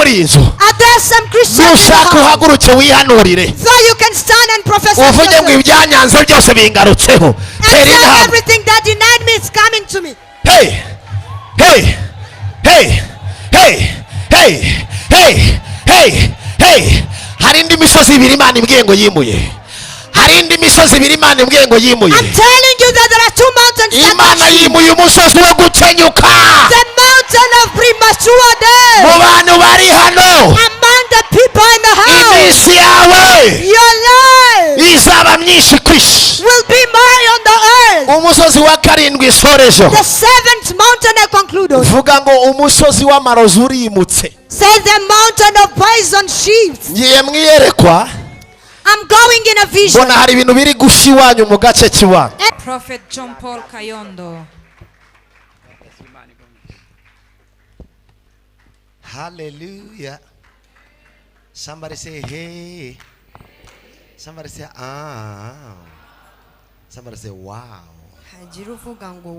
muri inzu There's some Christians nushaka uhaguruke wihanurire so you can stand and prophesy uvuge ngo ibyanyanze byose bingarutseho and say everything that denied me is coming to me. Hey, hey, hey, hey, hey, hey, hey, hey. Hari indi misozi ibiri Imana imbwiye ngo yimuye. Hari indi misozi ibiri Imana imbwiye ngo yimuye. I'm telling you that there are two mountains. Imana yimuye umusozi wo gukenyuka. The mountain of premature death. Mu bantu bari hano. Among the people in the house. Iminsi yawe. Your life. Izaba myinshi kwisi. Will be more on the earth. Umusozi wa karindwi isorejo. The seventh mountain I conclude. Vuga ngo umusozi w'amarozi urimutse. Says the mountain of poison sheep. Ngiye mwiyerekwa. I'm going in a vision. Bona hari ibintu biri gushi wanyu mu gace kiwa. Prophet JeanPaul Kayondo. Hallelujah. Somebody say hey. Somebody say ah. Somebody say wow.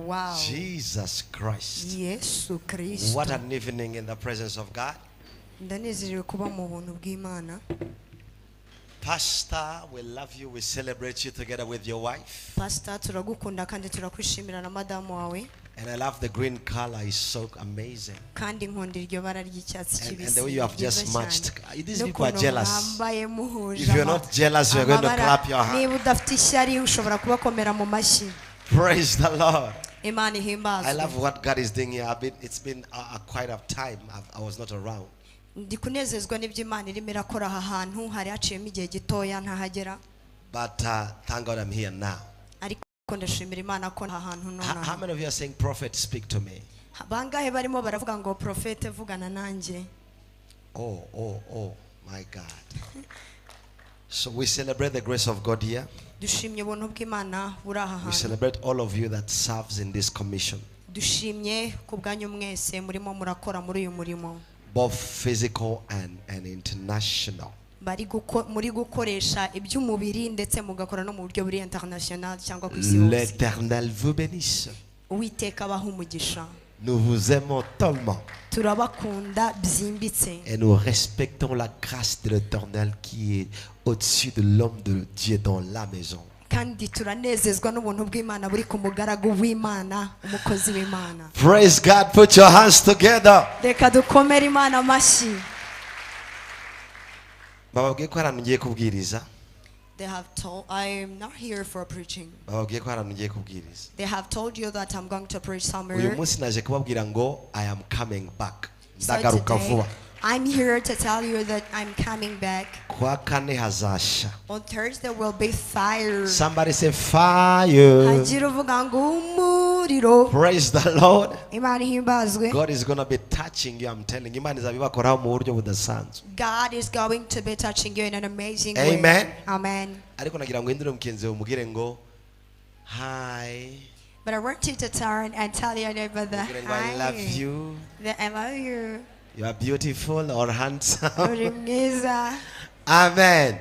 Wow. Jesus Christ. What an evening in the presence of God. Pastor, we love you. We celebrate you together with your wife. Pastor, and I love the green color. It's so amazing. And the way you have just matched. These people are jealous. If you're not jealous, you're going to clap your hands. Praise the Lord. I love what God is doing here. It's been quite a time. I was not around. But thank God I'm here now. How many of you are saying, Prophet, speak to me? Oh, my God. So we celebrate the grace of God here. We celebrate all of you that serves in this commission. Both physical and international. L'Éternel vous bénisse. Nous vous aimons tellement. Et nous respectons la grâce de l'Éternel qui est au-dessus de l'homme de Dieu dans la maison. Praise God. Put your hands together. They have told I am not here for preaching. They have told you that I'm going to preach somewhere. I am coming back. So today, I'm here to tell you that I'm coming back. On Thursday will be fire. Somebody say fire. Praise the Lord. God is going to be touching you. I'm telling you. God is going to be touching you in an amazing Amen. way. Amen. Hi. But I want you to turn and tell your neighbor that I love you. That I love you. You are beautiful or handsome. Amen. Amen.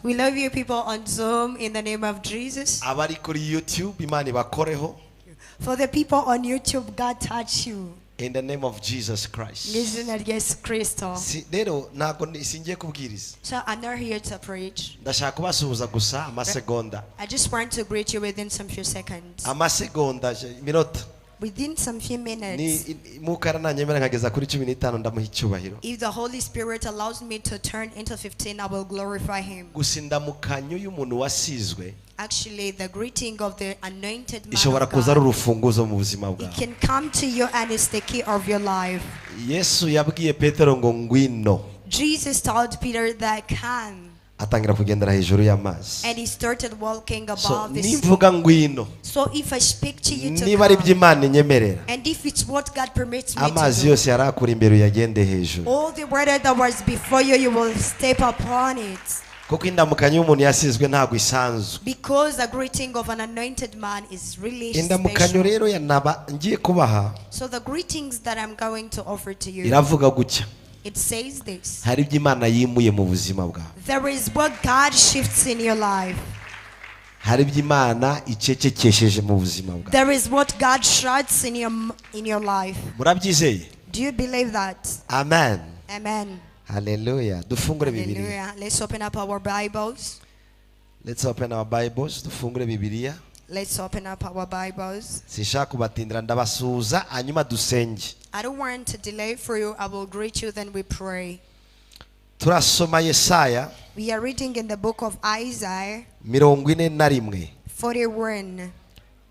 We love you people on Zoom in the name of Jesus. For the people on YouTube, God touch you. In the name of Jesus Christ. So I'm not here to preach. I just want to greet you within some few seconds. Within some few minutes. If the Holy Spirit allows me to turn into 15, I will glorify Him. Actually, the greeting of the anointed man of God, it can come to you and it's the key of your life. Jesus told Peter that come. And he started walking above the sea. So if I speak to you to come, and if it's what God permits me to do, all the water that was before you, you will step upon it. Because the greeting of an anointed man is really special. So the greetings that I'm going to offer to you, it says this. There is what God shifts in your life. There is what God shuts in your life. Do you believe that? Amen. Amen. Hallelujah. Hallelujah. Let's open up our Bibles. Let's open our Bibles. Dufungure Bibiliya. Let's open up our Bibles. Sishaka kubatindira ndabasuhuza hanyuma dusenge. I don't want to delay for you. I will greet you, then we pray. Turasoma Yesaya. We are reading in the book of Isaiah 41. 41.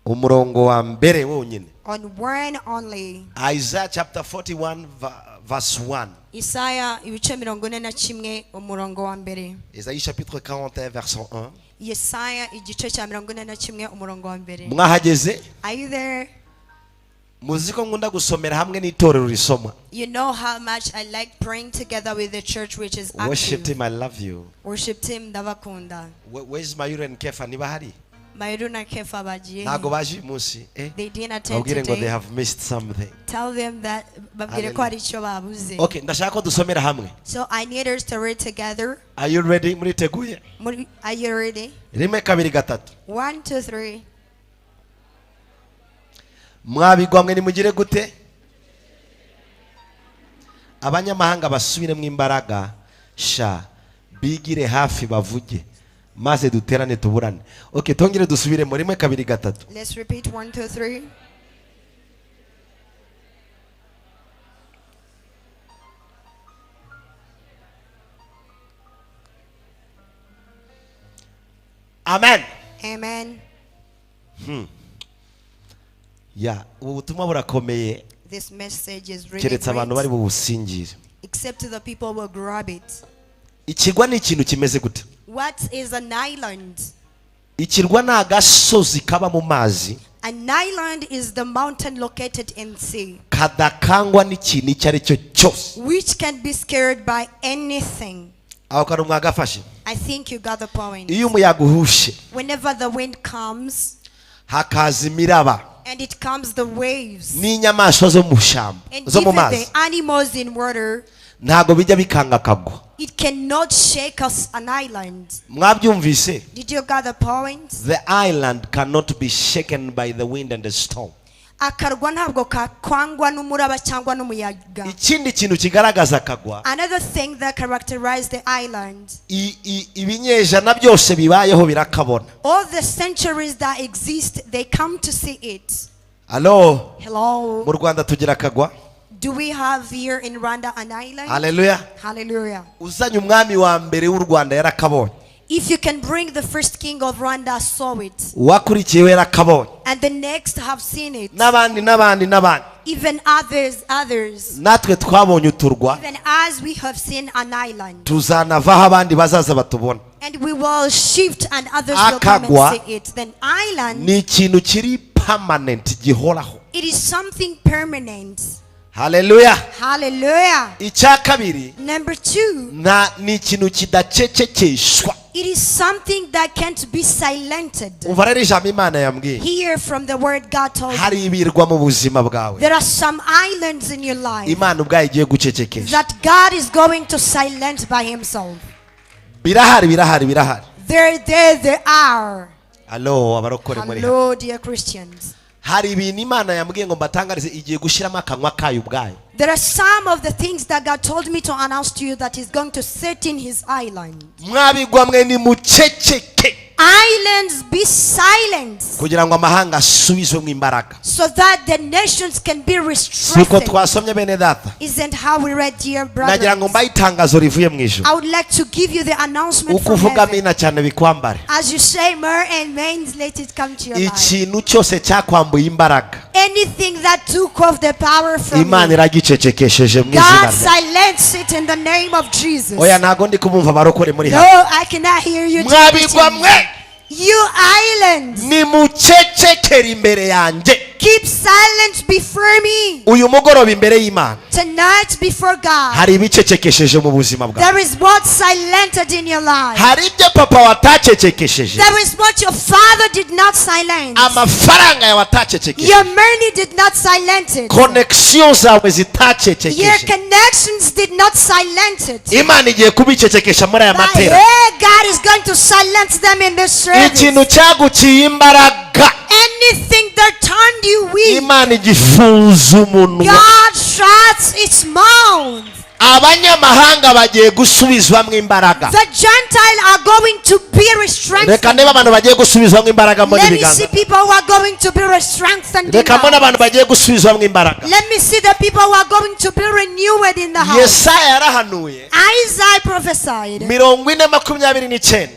Umurongo wa mbere wonyine. On one only. Isaiah chapter 41 verse 1. Isaiah ibice 41 umurongo wa mbere. Isaïe chapitre 41 verset 1. Yesaya igice cya 41 umurongo wa mbere. Mwahageze? Are you there? Muziko ngunda gusomera hamwe n'itorero risomwa. You know how much I like praying together with the church which is active. Worship team, I love you. Worship team ndabakunda. Where is MBERE and Kefa? Niba hari? MBERE na Kefa bagiye. Ntago baje munsi. They didn't attend today. today. They have missed something. Tell them that babwire ko hari icyo babuze. Okay, ndashaka ko dusomera hamwe. So I need us to read together. Are you ready? Muriteguye? Are you ready? Rimwe kabiri gatatu. 1 2 3. Mwabigwamwe nimugire gute? Abanyamahanga basubiremo imbaraga sha bigire hafi bavuge maze duterane tuburane. Okay, tongere dusubiremo rimwe kabiri gatatu. Let's repeat 1 2 3. Amen. Amen. Ya, ubutumwa burakomeye. This message is really Keretse abantu bari great. bubusingire. Except to the people who will grab it. Ikirwa ni ikintu kimeze gute? What is an island? Ikirwa ni agasozi kaba mu mazi. An island is the mountain located in sea, Kadakangwa n'ikintu icyo ari cyo cyose. which can be scared by anything. Aho kantu mwagafashe. I think you got the point. Iyo umuyaga uhushe Whenever the wind comes, hakaza imiraba and it comes the waves, n'inyamaswa zo mu shamba and zo mu even mazi, the animals in water, ntago bijya bikanga kagwa. it cannot shake us an island. Mwabyumvise? Did you got the point? The island cannot be shaken by the wind and the storm. Akarwa ntabwo kakwangwa n'umuraba cyangwa n'umuyaga. Ikindi kintu kigaragaza kagwa, Another thing that characterizes the island, ibinyejana byose bibayeho birakabona. all the centuries that exist, they come to see it. Hello, Hello. mu Rwanda tugira kagwa. Do we have here in Rwanda an island? Hallelujah. Hallelujah. Uzanye umwami wa mbere w'u Rwanda yarakabonye. If you can bring the first king of Rwanda, saw it. Uwakurikiye yarakabonye. And the next have seen it. N'abandi. Even others. Natwe twabonye uturwa. Even as we have seen an island. Tuzanavaho abandi bazaza batubona. And we will shift and others will come and see it. Then island, ni ikintu kiri permanent gihoraho. it is something permanent. Hallelujah. Hallelujah. Icya kabiri, Number 2, ni ikintu kidacecekeshwa. it is something that can't be silented. Umva rero ijambo Imana yambwiye. Hear from the word God told you. Hari ibirwa mu buzima bwawe There are some islands in your life Imana ubwayo igiye gucecekesha. that God is going to silence by himself. Birahari. There are. Hello, abarokore muri. Hello, dear Christians. Hari ibintu Imana yambwiye ngo mbatangarize igiye gushiramo akanwa kayo ubwayo. There are some of the things that God told me to announce to you that He's going to set in His island. Mwabigwamwe ni muceceke. Islands, be silent, kugira ngo amahanga asubizwe mu imbaraga. so that the nations can be Siko restricted. twasomye bene data. Isn't how we read, dear Nagira ngo brothers? mbaye itangazo rivuye mu ijuru. I would like to give you the announcement from Ukuvuga heaven. mina cyane bikwambare. As you say, mer and mains, let it come to your life. Ikintu cyose cyakwambuye imbaraga, Anything that took off the power from Imana you, iragicecekesheje mu God izina rye. silence it in the name of Jesus. Oya ntago ndi kumumva barokore muri No, hano. I cannot hear you. Mwabigwamwe You islands, ni mucecekere imbere yanjye. keep silence before me. uyu mugoroba imbere y'Imana Tonight before God, hari ibicecekesheje mu buzima bwawe. there is what silenced in your life. Hari ibyo papa watacecekesheje. There is what your father did not silence. Amafaranga yawe atacecekesheje. Your money did not silence it. Connection zawe Your zitacecekesheje. connections did not silence it. Imana igiye kubicecekesha muri aya But matera. hey, God is going to silence them in this service. Ikintu cyaguciye imbaraga Anything that turned you weak, Imana igifunza umunwa. God shuts its mouth. Abanyamahanga bagiye gusubizwamo imbaraga. The Gentiles are going to be strengthened. Reka ndebe abantu bagiye gusubizwamo imbaraga muri Let me biganza. see people who are going to be strengthened in Reka the mbona abantu house. bagiye gusubizwamo imbaraga. Let me see the people who are going to be renewed in the house. Yesaya yarahanuye Isaiah prophesied 40:29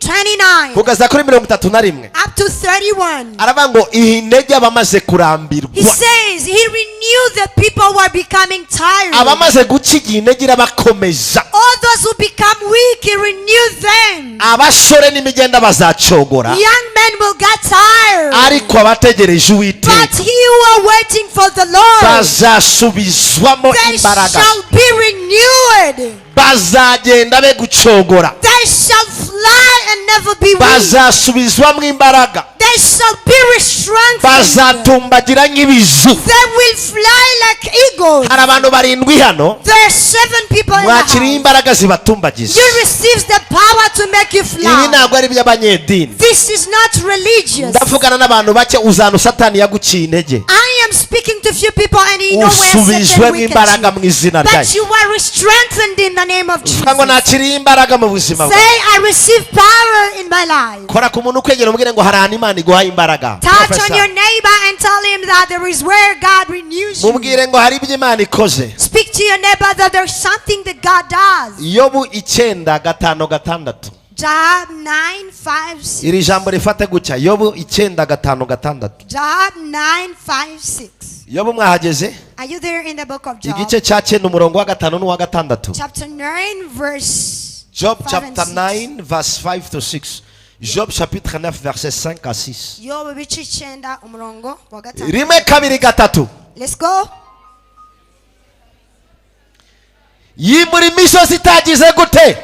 40:29 kugeza kuri 31 up to 31. aravuga ngo intege abamaze kurambirwa. He says he renewed the people who are becoming tired. Abamaze guca intege irabakomeza. All those who become weak, he renewed them. Abasore n'imigenda bazacogora. Young men will get tired. Ariko abategereje But Uwiteka he who are waiting for the Lord, bazasubizwamo they imbaraga. shall be renewed. Bazagenda be gucogora. They shall fly and never be weak. Bazasubizwamo imbaraga. They shall be strengthened. Bazatumbagira nk'ibizu. They will fly like eagles. Hari abantu barindwi hano There are 7 people in the mwakiriye house. imbaraga zibatumbagiza. You receive the power to make you Ibi fly. ntabwo ari iby'abanyedini. This is not religious. Ndavugana n'abantu bake uzana Satani yaguciye intege. I am speaking to few people and you know where Usubijwemo Satan weakens imbaraga you. mu izina But ryayo. you are strengthened in the name of Jesus. Uvuga ngo nakiriye imbaraga mu buzima bwawe. Say, I receive power in my life. Kora ku muntu ukwegera umubwire ngo hari ahantu Imana iguhaye imbaraga. Touch Professor. on your neighbor and tell him that there is where God renews you. Mubwire ngo hari ibyo Imana ikoze. Speak to your neighbor that there's something that God does. Yobu 9:5-6. Job 9:5-6. Iri jambo rifate gutya. Yobu 9:5-6. Job 9:5-6. Yobu mwahageze? Are you there in the book of Job? Igice cya 9 umurongo wa 5 n'uwa 6. Chapter 9 verse Job 5 and chapter 6. 9 verse 5-6. Job chapitre 9 verset 5-6. Yobu bice 9 umurongo wa 5. Rimwe kabiri gatatu. Let's go. Yimura imisozi itagize gute?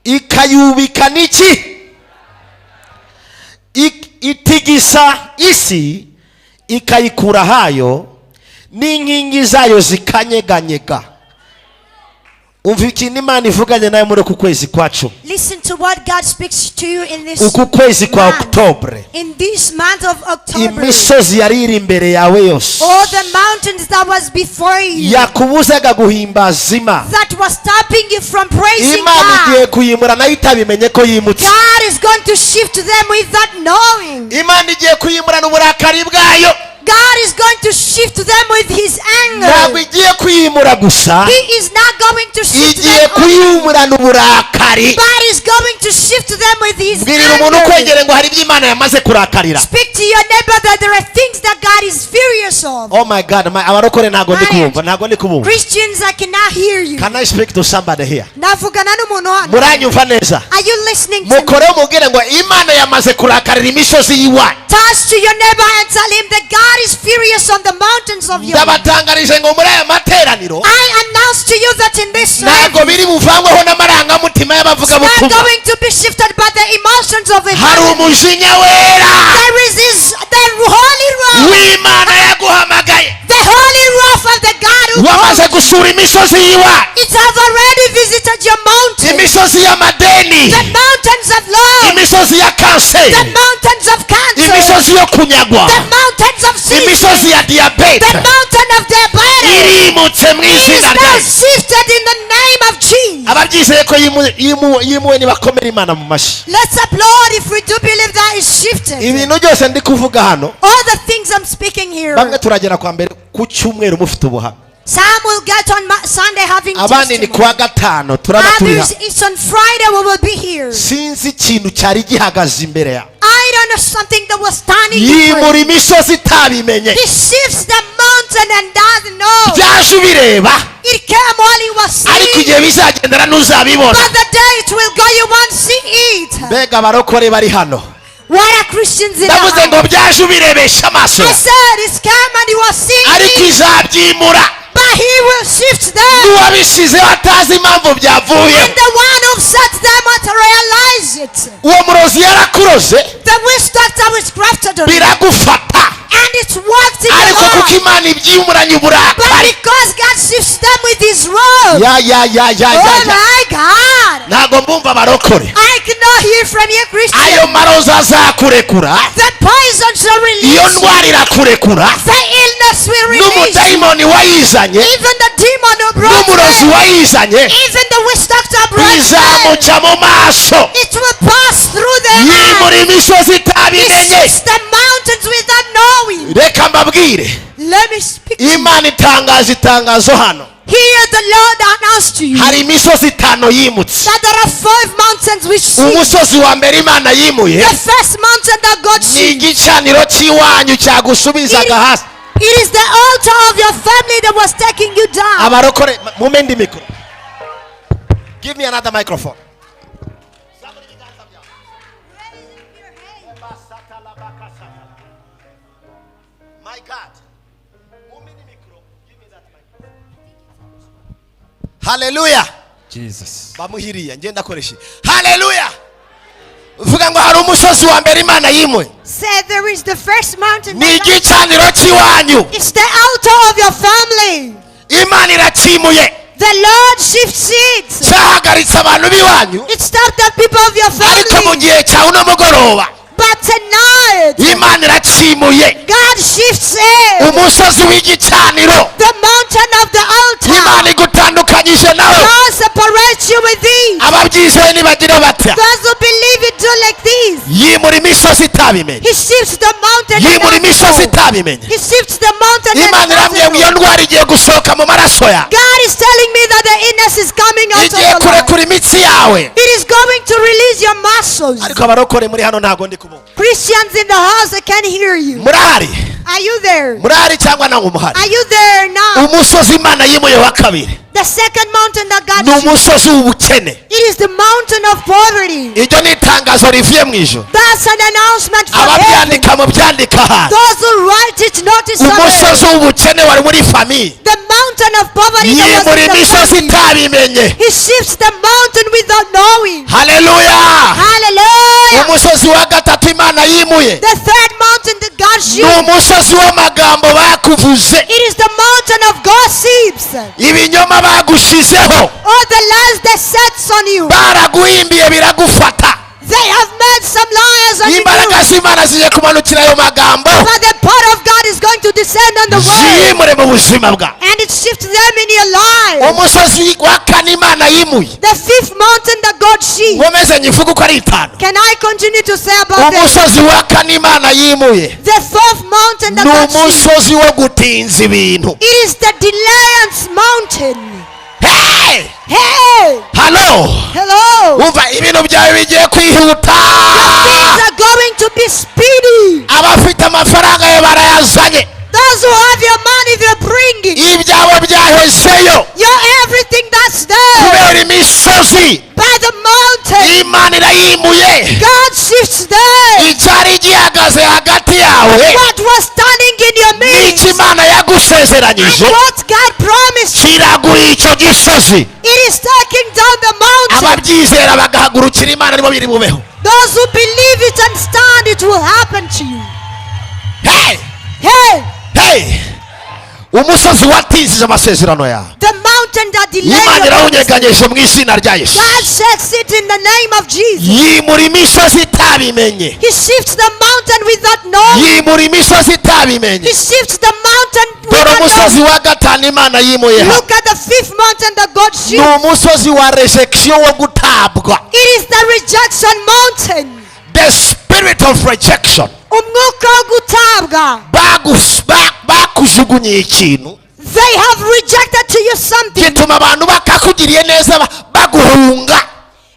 Ikayubika n'iki? Itigisa isi ikayikura hayo n'inkingi zayo zikanyeganyega. Umva ikintu Imana ivuganye nawe muri ku kwezi kwacu. Listen to what God speaks to you in this Uku kwezi kwa month. Oktobre. In this month of October. Imisozi yari iri imbere yawe yose. All the mountains that was before you. Yakubuzaga guhimbaza Imana. That was stopping you from praising Imana igiye God. kuyimura nayo itabimenye ko yimutse. God is going to shift them without knowing. Imana igiye kuyimurana uburakari bwayo. God is going to shift them with his Ntabwo anger. igiye kuyimura gusa. He is not going to shift Igiye them only, kuyimurana uburakari. but is going to shift them with his Bwirira umuntu anger. ukwegere ngo hari ibyo Imana yamaze kurakarira. Speak to your neighbor that there are things that God is furious of. Oh my God, abarokore ntago ndi kubumva, ntago ndi kubumva. Christians, I cannot hear you. Can I speak to somebody here? Navugana n'umuntu hano. Muranyumva neza? Are you listening to me? Mukore umubwire ngo Imana yamaze kurakarira imisozi yiwanyu. Touch to your neighbor and tell him that God is furious on the mountains of your life. Ndabatangarije ngo muri aya materaniro I announce to you that in this ntago service, biri buvangweho n'amarangamutima y'abavuga it's not butumwa. going to be shifted by the emotions of it. Hari umujinya wera There is the holy wrath, w'Imana yaguhamagaye. the holy wrath of the God who Wamaze calls. gusura imisozi yiwanyu. It has already visited your mountains. Imisozi y'amadeni. The mountains of love, Imisozi ya the kanseri. mountains of cancer, Imisozi yo kunyagwa. the mountains of sin, Imisozi ya the diyabete. mountain of diabetes. Irimutse mu It is izina now rya Yesu. shifted in the name of Jesus. Ababyizeye ko yimuwe nibakomera Imana mu mashyi. Let's applaud if we do believe that is shifted. Ibintu byose ndi kuvuga hano, All the things I'm speaking here. bamwe turagera kwa mbere ku cyumweru mufite ubuhamya. Some will get on Sunday having Abandi ni kuwa testimony. gatanu turaba turiha. Others, it's on Friday we will be here. Sinzi ikintu cyari gihagaze imbere ya. I don't know something that was standing before Yimura you. imisozi itabimenye. He shifts the mountain and doesn't know. Byaje ubireba. It came while he was Ariko sleeping. igihe bizagendera ntuzabibona. But the day it will go, you won't see it. Mbega abarokore bari hano. What are Christians in the ndavuze ngo house? byaje ubirebesha amaso I said it's come and he was seeing ariko me, izabyimura but he will shift them. n'uwabishyizeho atazi impamvu byavuye And the one who set them out to realize it. uwo murozi yarakuroze The witch doctor was crafted on it. biragufata And it worked in ariko your kuko life. imana ibyimuranye But uburakari because God shifts them with his rod. Oh my God. ntabwo mbumva abarokore I cannot hear from you, ayo Christian. marozi azakurekura The poison shall iyo release you. ndwara irakurekura The illness will release you. n'umudayimoni wayizanye Even the demon who brought n'umurozi them. wayizanye Even the witch doctor brought them. bizamuca mu maso It will pass through their yimura eyes. imisozi He itabimenye shifts the mountains without knowing. reka mbabwire Let me speak to you. imana itangaje itangazo hano Here the Lord announced to you hari imisozi itanu yimutse that there are 5 mountains which shift. umusozi wa mbere imana yimuye The first mountain that God ni shifts. igicaniro cy'iwanyu cyagusubizaga hasi It is the altar of your family that was taking you down. abarokore mumende mikoro give me another microphone my god haleluya Jesus. bamuhiriye ngenda koresha haleluya uvuga ngo hari umusozi wa mbere imana yimuye Said there is the first mountain. ni that God- igicaniro cy'iwanyu It's the altar of your family. imana irakimuye The Lord shifts it. cyahagaritse abantu b'iwanyu It stopped the people of your ariko mu family. gihe cya uno mugoroba But tonight, imana irakimuye God shifts it. umusozi w'igicaniro The mountain of the imana altar. igutandukanyije nawe God separates you with these. ababyizeye nibagira batya Those who believe it do like this. yimura imisozi itabimenye He shifts the mountain. yimura and imisozi also. itabimenye He shifts the mountain. and imana irambwiye ngo iyo also. ndwara igiye gusohoka mu maraso ya God is telling me that the illness is coming out of igiye your life. kurekura imitsi yawe It is going to release your muscles. ariko abarokore muri hano ntabwo ndi kubumva Christians in the house, I can hear you. murahari Are you there? murahari cyangwa ntabwo umuhari Are you there now? umusozi imana yimuye wa kabiri The second mountain that God ni shifts. umusozi w'ubukene It is the mountain of poverty. iryo ni itangazo rivuye mu ijoro That's an announcement from heaven. ababyandika mu byandika hasi Those who write it notice umusozi something. w'ubukene wari muri famiye The mountain of poverty that was yimura in the imisozi family. itabimenye He shifts the mountain without knowing. haleluya Hallelujah. umusozi wa gatatu imana yimuye The third mountain that God ni shifts. umusozi w'amagambo bakuvuze It is the mountain of gossips. ibinyoma bagushizeho All the lies that sets on you. baraguhimbiye biragufata They have made some liars on imbaraga you. z'imana zigiye kumanukira ayo magambo But the power of God is going to descend on the world. ziyimure mu buzima bwawe And it shifts them in your life. umusozi wa kane imana yimuye The fifth mountain that God shifts. nkomeze nyivuge uko ari itanu Can I continue to say about this? umusozi wa kane imana yimuye The fourth mountain that ni God shifts. umusozi wo gutinza ibintu It is the delayance mountain. hey! Hey! halo Hello! umva ibintu byawe bigiye kwihuta Things are going to be speedy. abafite amafaranga ye barayazanye Those who have your money, they're bringing. ibyawe byahezeyo Your everything that's there. kubera imisozi By the mountain. imana irayimuye God shifts there. icyari gihagaze hagati yawe What was standing in your n'icyo midst. imana And yagusezeranyije what God promised you. kiraguye icyo gisozi It is taking down the mountain. ababyizera bagahagurukira imana nibo biri bubeho Those who believe it and stand, it will happen to you. hey! Hey! hey! umusozi watizije amasezerano yawe The mountain that delayed imana your promise. irawunyeganyeje mu izina rya yesu God shakes it in the name of Jesus. yimura imisozi itabimenye He shifts the mountain without knowing. yimura imisozi itabimenye He shifts the mountain dore without umusozi knowing. wa gatanu imana yimuye hano Look at the fifth mountain that God ni shifts. umusozi wa rejection wo gutabwa It is the rejection mountain. the spirit of rejection Umwuka wo gutabwa. bakujugunyiye ikintu They have rejected to you something. gituma abantu bakakugiriye neza baguhunga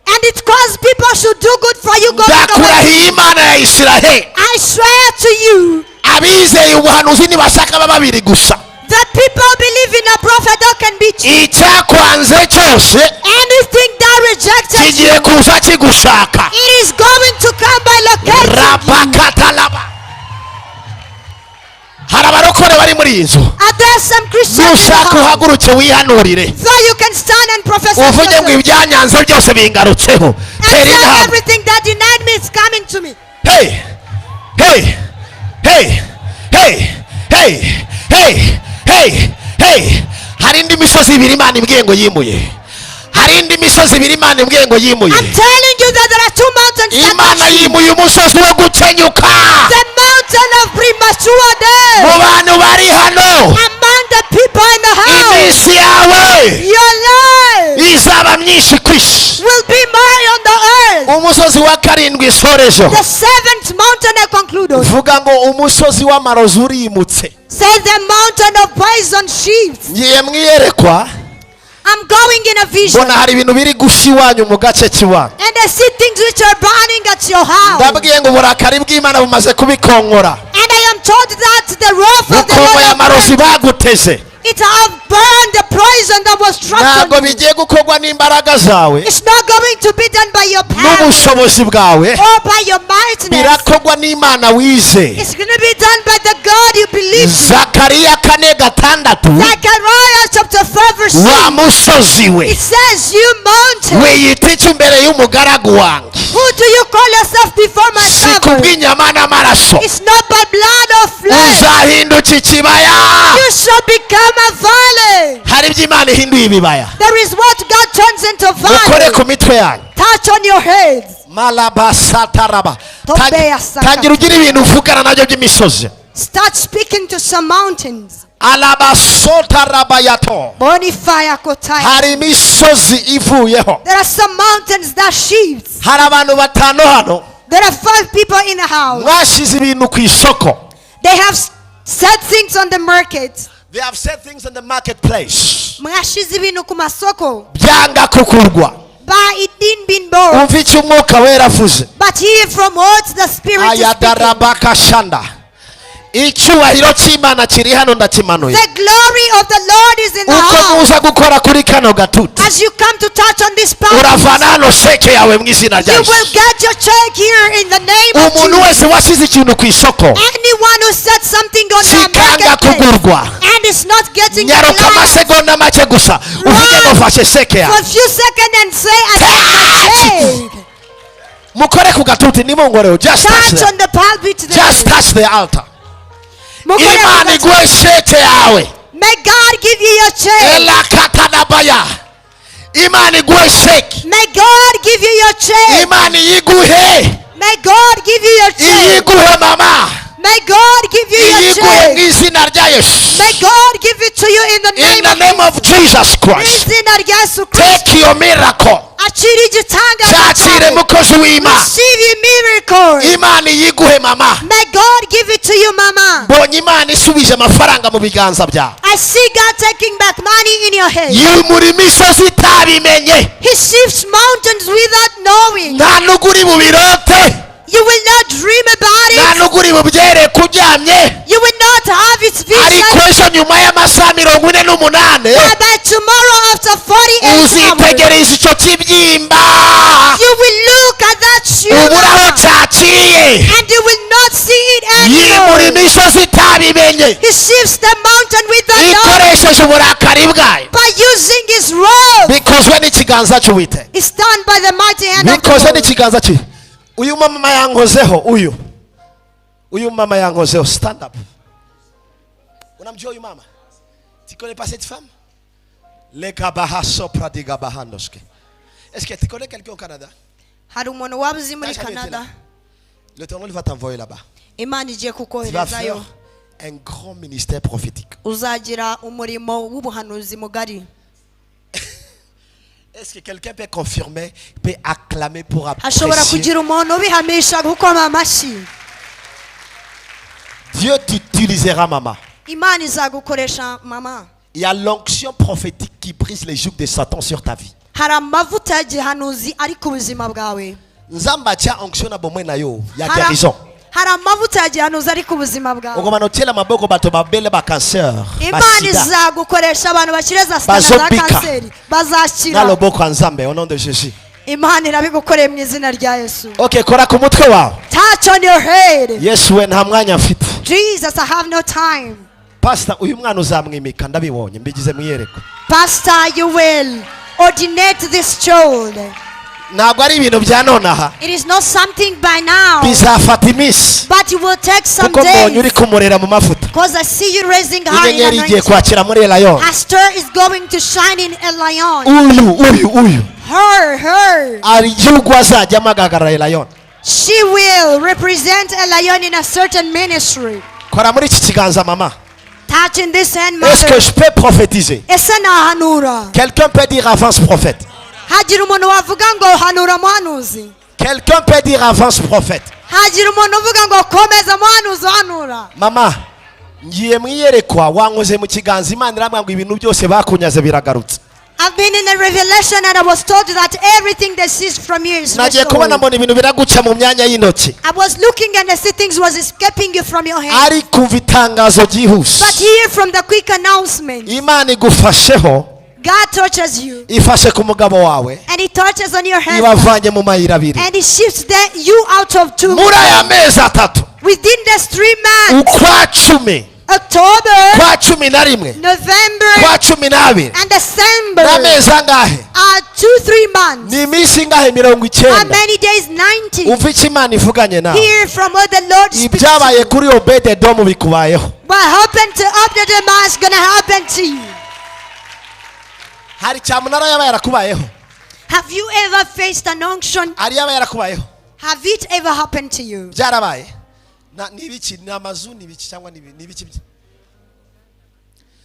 And it caused people should do good for you going away. ndakurahiye imana ya isiraheli I swear to you, abizeye ubuhanuzi ntibashaka ba babiri gusa the people believe in a prophet that can be true. icyakwanze cyose Anything that rejected kigiye you, kuza kigushaka it is going to come by location. muri iyi nzu Are there some Christians in the nushaka house? uhaguruke wihanurire So you can stand and prophesy. uvuge ngo ibyanyanze byose bingarutseho And tera say intambwe everything that denied me is coming to me. hey hey hey hey hey hey hey hey hari indi misozi ibiri Imana imbwiye ngo yimuye hari indi misozi ibiri Imana imbwiye ngo yimuye I'm telling you that there are two mountains that Imana are yimuye umusozi wo gukenyuka the mountain of premature death. mu bantu bari hano Among the people in the house, iminsi yawe your life izaba myinshi kwisi will be more on the earth. umusozi wa karindwi isorejo The seventh mountain I conclude on. vuga ngo umusozi w'amarozi urimutse Says the mountain of poison sheep. ngiye mwiyerekwa I'm going in a vision. mbona hari ibintu biri gushya iwanyu mu gace k'iwanyu And I see things which are burning at your house. ndabwiye ngo uburakari bw'Imana bumaze kubikonkora And I am told that the wrath of the bukongoye Lord amarozi baguteze it have burned the poison that was ntabwo trapped on you. bigiye gukorwa n'imbaraga zawe It's not going to be done by your power n'ubushobozi bwawe or by your mightiness. birakorwa n'Imana wize It's going to be done by the God you believe in. Zakariya 4:6 Zechariah chapter 5 verse 6. wa musozi we It says, you mountain, wiyita iki imbere y'umugaragu wanjye who do you call yourself before my si servant? kubw'inyama n'amaraso It's not by blood or flesh. uzahinduka ikibaya You shall become a valley. hari ibyo Imana ihinduye ibibaya There is what God turns into mukore valley. ku mitwe yanyu Touch on your heads. malabasataraba Tobeya saka. tangira ugira ibintu uvugana nabyo by'imisozi Start speaking to some mountains. alabasotarabayato Bonifaya kotai. hari imisozi ivuyeho There are some mountains that sheaves. hari abantu batanu hano There are 5 people in the house. mwashize ibintu ku isoko They have set things on the market. they have set things in the marketplace Mwashize ibintu ku masoko. byanga kugurwa But it didn't been bought. umva icyo umwuka wera avuze But hear from what the Spirit is speaking. ayadarabakashanda icyubahiro cy'Imana kiri hano ndakimanuye The glory of the Lord is in the uko house. muza gukora kuri kano gatuti As you come to touch on this power, uravana hano sheke yawe mu izina rya you Yesu will get your check here in the name of umuntu Jesus. wese washyize ikintu ku isoko Anyone who set something on the kikanga marketplace kugurwa and is not getting the nyaruka light amasegonda make gusa uvuge ngo fashe sheke for yawe a few seconds and say, I got my check. mukore ku gatuti nimungoreo just touch Touch them on the pulpit just today. touch the altar Mukore ku Imana gatuti. iguhe sheke yawe May God give you your check. elakatanabaya Imana iguhe sheke May God give you your check. Imana iyiguhe May God give you your check. iyiguhe mama May God give you your iyiguhe mu check. izina rya Yesu May God give it to you in the in name the of name of Jesus Christ izina rya Yesu Kristo. take your miracle Akira igitangaza cyakire cyawe. mukozi w'Imana Receive your miracle. Imana iyiguhe mama May God give it to you, mama. mbonye Imana isubije amafaranga mu biganza byawe I see God taking back money in your hand. yimura imisozi itabimenye He shifts mountains without knowing. nta n'ubwo uri bubirote You will not dream about nta it. n'ubwo uri bubyereke uryamye You will not have its ariko vision. ejo nyuma y'amasaha 48 But by tomorrow after 48 hours, uzitegereza icyo kibyimba you will look at that uburaho tumor cyaciye and you will not see it yimura anymore. imisozi itabimenye He shifts the mountain without knowing ikoresheje uburakari bwayo by using his rod. bikozwe n'ikiganza cy'Uwiteka It's done by the mighty hand of bikozwe God. n'ikiganza cye uyu mama yankozeho uyu mama yankozeho stand up unamjua uyu mama tu connais pas cette femme le kabahaso pradiga bahandoske est-ce que tu connais quelqu'un au Canada Hari umuntu waba uzi muri T'as jamais été Canada? là? L'Éternel va t'envoyer là-bas Imana igiye tu vas kukoherezayo. faire un grand ministère prophétique Uzagira umurimo w'ubuhanuzi mugari. est-ce que quelqu'un peut confirmer peut acclamer pour Hashobora apprécier kugira umuntu ubihamisha gukoma amashyi. Dieu t'utilisera maman Imana izagukoresha mama. il y a l'onction prophétique qui brise les jougs de Satan sur ta vie Hari amavuta ya gihanuzi ari ku buzima bwawe. nzamba atia onction na bomwe na yo ya Hari- guérison Hari amavuta ya gihanuzi ari ku buzima bwawe. ugomba notiela maboko bato babele ba cancer Imana izagukoresha abantu bakireza sida za Bazobika. kanseri na bazakira. loboko nzambe au nom de Jésus Imana irabigukoreye mu izina rya Yesu. okay kora ku mutwe wawe Touch on your head. Yesu we nta mwanya mfite Jesus, I have no time. Pastor, uyu mwana uzamwimika ndabibonye mbigize mwiyereko. Pastor, you will ordinate this child. Ntabwo ari ibintu bya nonaha. It is not something by now. Bizafata iminsi. But it will take some kuko mbonye uri days. kumurera mu mavuta. Because I see you raising her in Inyenyeri igiye anointing. kwakira muri Lion. A star is going to shine in a lion. Uyu. Her. Ari igihugu azajya amagarara Lion. She will represent a lion in a certain ministry. Kora muri iki kiganza mama. Touching this hand, Est-ce mother. que je peux prophétiser? Ese nahanura. Quelqu'un peut dire avance prophète. Hagira umuntu wavuga ngo hanura muhanuzi. Quelqu'un peut dire avance prophète. Hagira umuntu uvuga ngo komeza muhanuzi hanura. Mama, ngiye mwiyerekwa wankoze mu kiganza Imana iramwanga ibintu byose bakunyaze biragarutse. I've been in a revelation and I was told that everything that seized from you is Nagiye kubona restored. mbona ibintu biraguca mu myanya y'intoki. I was looking and I see things was escaping you from your hand. Ari kumva itangazo ryihuse. But here from the quick announcement, Imana igufasheho. God touches you Ifashe ku mugabo wawe. and He touches on your hand Ibavanye mu mayira abiri. and He shifts you out of two. Muri aya mezi atatu. Within these 3 months, Ukwa 10. October, Kwa 11. November, Kwa 12. and December N'amezi angahe? are 2-3 months. Ni iminsi ingahe? 90. How many days? 90. Umva icyo Imana ivuganye nawe. Hear from what the Lord speaks to Ibyabaye you. kuri Obededomu bikubayeho. What happened to Obed-Edom is going to happen to you. Hari cyamunara yaba yarakubayeho. Have you ever faced an unction? Ari yaba yarakubayeho. Have it ever happened to you? Byarabaye. Ni ibiki? Ni amazu ni ibiki cyangwa ni ibiki?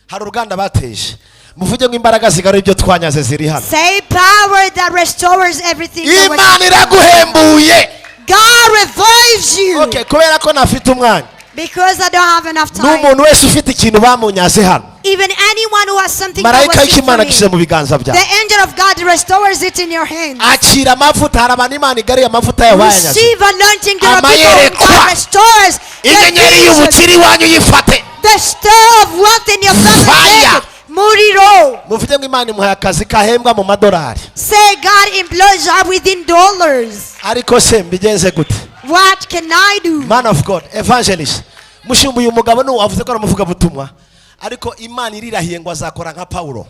Hari uruganda bateje. Muvuge ngo imbaraga zigarura ibyo twanyaze ziri hano. Say power that restores everything. that was- Imana iraguhembuye. God revives you. Okay, kubera ko nafite umwanya. Because I don't have enough time. N'umuntu wese ufite ikintu bamunyaze hano. Even anyone who has something that Marayika was w'Imana hid akishyize from mu you, biganza byawe. the angel of God restores it in your hands. Akira amavuta, hari abantu Imana igariye amavuta yawe bayanyaze. Receive anointing. There are people who Amayerekwa. God restores. The Inyenyeri vision, y'ubukiri wanyu yifate. the star of wealth in your family. Fire. Take it. Muriro. Muvuge ngo Imana imuhaye akazi kahembwa mu madolari. Say God employs her within dollars. Ariko se mbigenze gute? What can I do? Man of God, evangelist. Mushumba uyu mugabo ni wavuze ko aramuvuga butumwa. Ariko Imana irirahiye ngo azakora nka Paulo.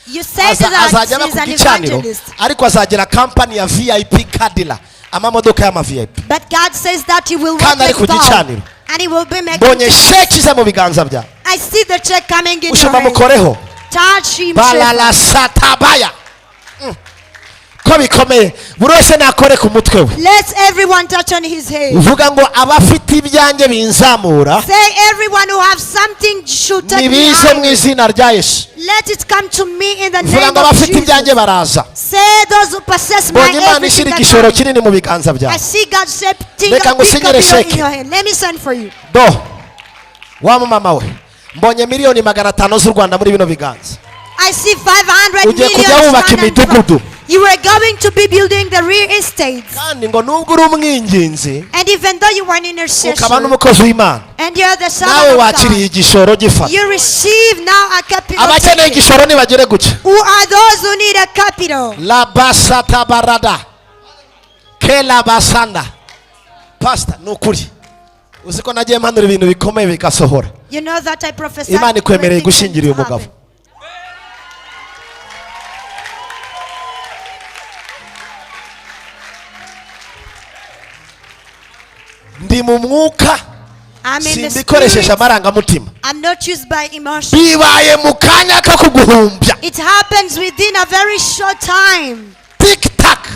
You said that Azajya aba he's ku an gicaniro. evangelist. Ariko azagira company ya VIP Cadilla. Amamodoka y'ama VIP. But God says that he will work Kandi ari ku with power. gicaniro. And he will be making. Mbonye sheki ze mu biganza byawe. I see the check coming in your Mushumba hand. mukoreho. Touch him. Balala satabaya. Ko bikomeye. Buri wese nakore ku mutwe we. Let everyone touch on his head. Uvuga ngo abafite ibyanjye binzamura. Say everyone who have something should take me Nibize mu high. izina rya Yesu. Let it come to me in the Uvuga name ngo of abafite ibyanjye Jesus. baraza. Say those who possess my Mbonye Imana everything ishyira that igishoro I kinini mu biganza byawe. I see God setting Reka a big ngusinyire capital in sheke. your hand. Let me send for you. Do wa mama we mbonye miliyoni 500 z'u Rwanda muri bino biganza. I see 500 Ugiye kujya million. wubaka imidugudu. You are going to be building the real estates. Kandi ngo nubwo uri umwinginzi And even though you are an intercessor ukaba n'umukozi w'Imana, and you are the son nawe of wakiriye God, igishoro gifata. you receive now a capital. Abakeneye igishoro nibagire gutya. Who are those who need a capital? La basata barada kela basanda. Pastor nukuri uziko nagiye mpanura ibintu bikomeye bikasohora. You know that I prophesy. Imana ikwemereye gushingira uyu mugabo. Ndi mu mwuka I'm in the simbikoresheje spirit. amarangamutima. I'm not used by emotion. Bibaye mu kanya ko kuguhumbya. It happens within a very short time. Tik tak.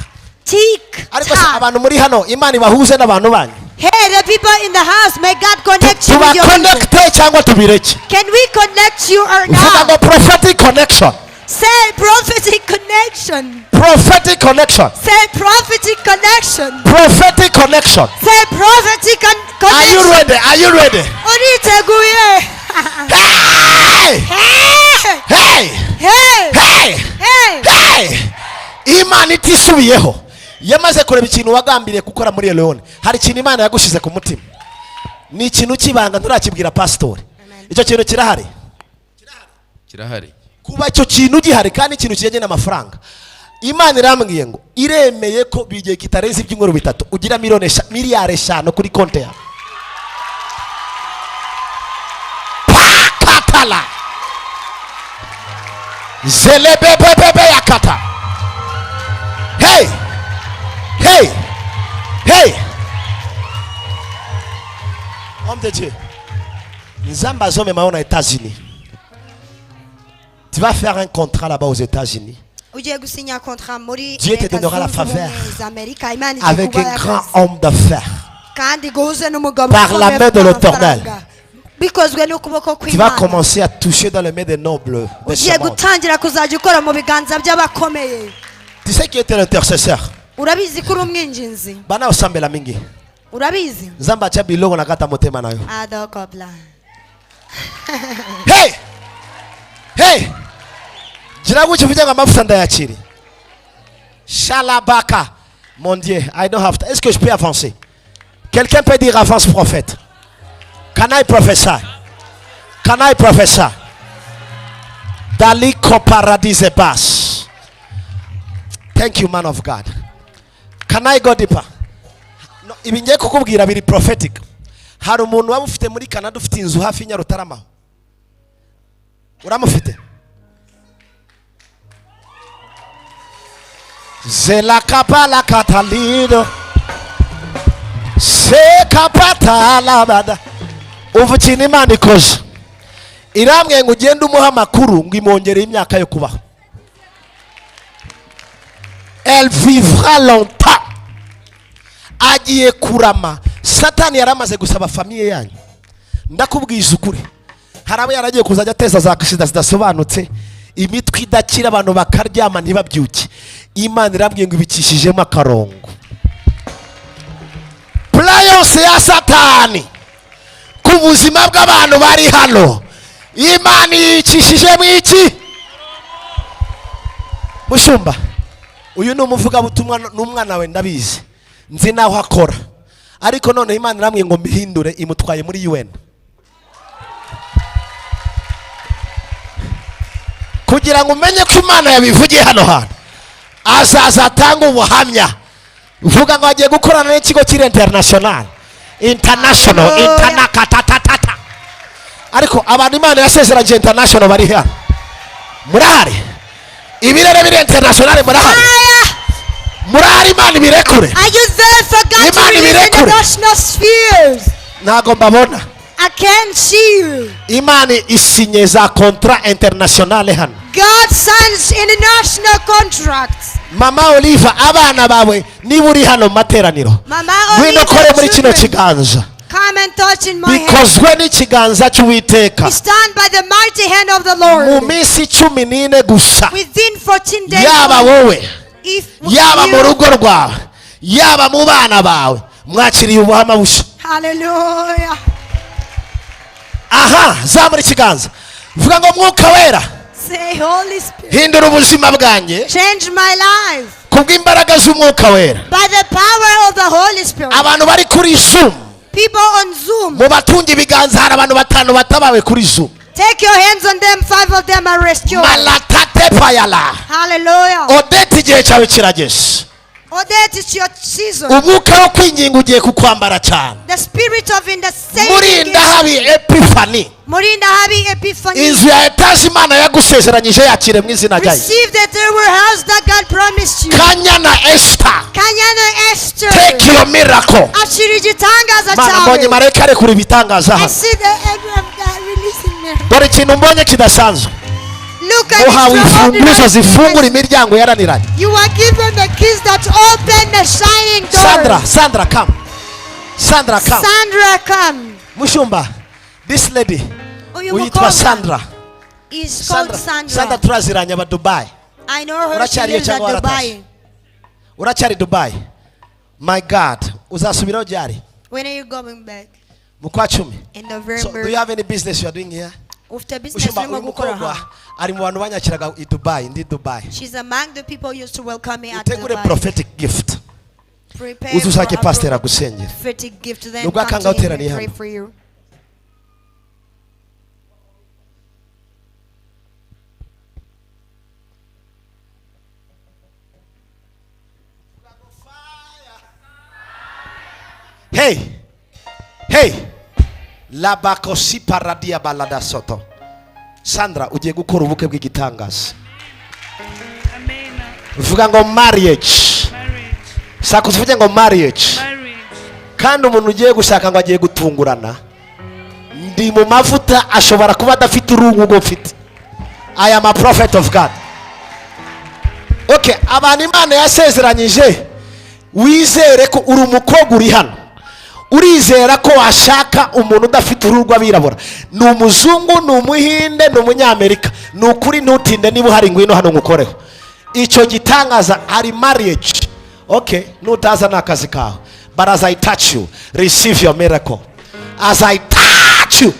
Tick Ariko se tock. abantu muri hano Imana ibahuze n'abantu banyu. Hey, the people in the house, may God connect you with your people. Tubaconnecte cyangwa tubireke. Can we connect you or Uvuga not? ngo prophetic connection. Say prophetic connection. Prophetic connection. Say prophetic connection. Prophetic connection. Say prophetic Are you connection. ready? Are you ready? Uriteguye. Hey! Hey! Hey! Hey! Hey! Hey! Hey! Imana itisubiyeho. Yamaze kureba ikintu wagambiriye gukora muri Leone. Hari ikintu Imana yagushize ku mutima. Ni ikintu kibanga nturakibwira pastor. Icyo kintu kirahari. Kirahari. Kuba icyo kintu gihari kandi ikintu kijyanye n'amafaranga. Imana irambwiye ngo iremeye ko bigiye kitarenze ibyumweru bitatu ugira miliyari 5 kuri konti yawe. Shala. Zelebebebebe yakata. Hey. Hey. Hey. Homme de Dieu. Nzamba zome maona États-Unis. Tu vas faire un contrat là-bas aux États-Unis. Dieu te donnera la faveur avec un grand homme d'affaires. Par la main de l'Éternel. Tu vas commencer à toucher dans les mains des nobles de ce monde. Tu sais qui était l'intercesseur? Bana osambela mingi. Zamba cha bilongo na kata motema nayo. Hey! Hey! Jiragu chifujanga mafuta ndayachiri. Shalabaka. Mon Dieu, I don't have to. Est-ce que je peux avancer? Quelqu'un peut dire avance prophète. Can I prophesy? Can I prophesy? Daliko paradise bas. Thank you, man of God. Can I go deeper? No, ibingiye kukubwira biri prophetic. Hari umuntu waba ufite muri Canada ufite inzu hafi Nyarutarama. Uramufite? Zela kapala katalido. Se kapata labada. Uvuchini mani koza. Iramwe ngugenda umuha makuru ngimongere imyaka yo kubaho. Elle vivra longtemps. Agiye kurama. Satani yaramaze gusaba famiye yanyu. Ndakubwiza ukuri. Harabo yaragiye kuzajya ateza za kishida zidasobanutse. Imitwe idakira abantu bakaryama ntibabyuke. Imana irabwiye ngo ibikishijemo akarongo. Playose ya Satani ku buzima bw'abantu bari hano. Imana yicishijemo iki? Mushumba, uyu ni umuvuga butumwa n'umwana we ndabizi. Nzi naho akora. Ariko none Imana iramwiye ngo mbihindure imutwaye muri UN. Kugira ngo umenye ko Imana yabivugiye hano hano. Azaza atanga ubuhamya. Uvuga ngo agiye gukorana n'ikigo kiri international. International. Ariko abantu Imana yasezeranye international bari hano. Murahari. Ibirere biri international murahari. Murahari Imana birekure. Are you there for God to release international spheres? Nago mbabona. I can't see you. Imana isinye za contrat international hano. God signs international contracts. Mama Oliva abana bawe niba uri hano materaniro. Wino kore muri kino kiganza. Come and touch in my hand. Because when ikiganza cy'Uwiteka. We stand by the mighty hand of the Lord. Mu minsi 14 gusa. Within 14 days. Yaba wowe. Yaba mu rugo rwawe. Yaba mu bana bawe. Mwakiriye ubuhama busha. Hallelujah. Aha, zamura ikiganza. Vuga ngo Mwuka Wera. Say Holy Spirit. Hindura ubuzima bwanjye. Change my life. Kubw'imbaraga z'Umwuka Wera. By the power of the Holy Spirit. Abantu bari kuri Zoom. People on Zoom. Mu batunga ibiganza hari abantu batanu batabawe kuri Zoom. Take your hands on them, 5 of them are restored. Malatate payala. Hallelujah. Odete igihe cyawe kirageze. Odette, it's your season. Umwuka wo kwinginga ugiye kukwambara cyane. The spirit of intercession. Murinda habi epiphany. Murinda habi epiphany. Inzu ya etaje Imana yagusezeranyije yakire mu izina ryayo. Receive the eternal house that God promised you. Kanyana Esther. Kanyana Esther. Take your miracle. Ashiri gitangaza cyawe. Mana mbonye marayika ari kuri bitangaza hano. I see the angel of God releasing miracles. Dore ikintu mbonye kidasanzwe. Look at uhawe imfunguzo zifungura imiryango yaraniranye. You are given the keys that open the shining doors. Sandra come. Sandra come. Mushumba, this lady uyitwa Sandra. Is called Sandra. Sandra turaziranye aba Dubai. I know her. She lives at Dubai. Urachari Dubai. My God, uzasubiraho ryari? When are you going back? Mu kwa 10. In November. So do you have any business you are doing here? Ari mu bantu banyakiraga i Dubai, ndi Dubai. She's among the people used to welcome me at Dubai. Utegure prophetic gift. Prepare uzusake pastor agusengera. Prophetic gift then come to pray for you. Hey. La bakosi paradia balada soto. Sandra ugiye gukora ubukwe bw'igitangaza. Amen. Vuga ngo marriage. Sako tuvuge ngo marriage. Kandi umuntu ugiye gushaka ngo agiye gutungurana. Ndi mu mavuta ashobora kuba adafite urungu ngo mfite. I am a prophet of God. Okay, abantu Imana yasezeranyije wizere ko uri umukobwa uri hano. Urizera ko washaka umuntu udafite uruhu rw'abirabura. Ni umuzungu, ni umuhinde, ni umunyamerika. Ni ukuri ntutinde niba uhari ngwino hano ngukoreho. Icyo gitangaza ari marriage. Okay, nutaza n'akazi kawe. But as I touch you, receive your miracle. As I touch you,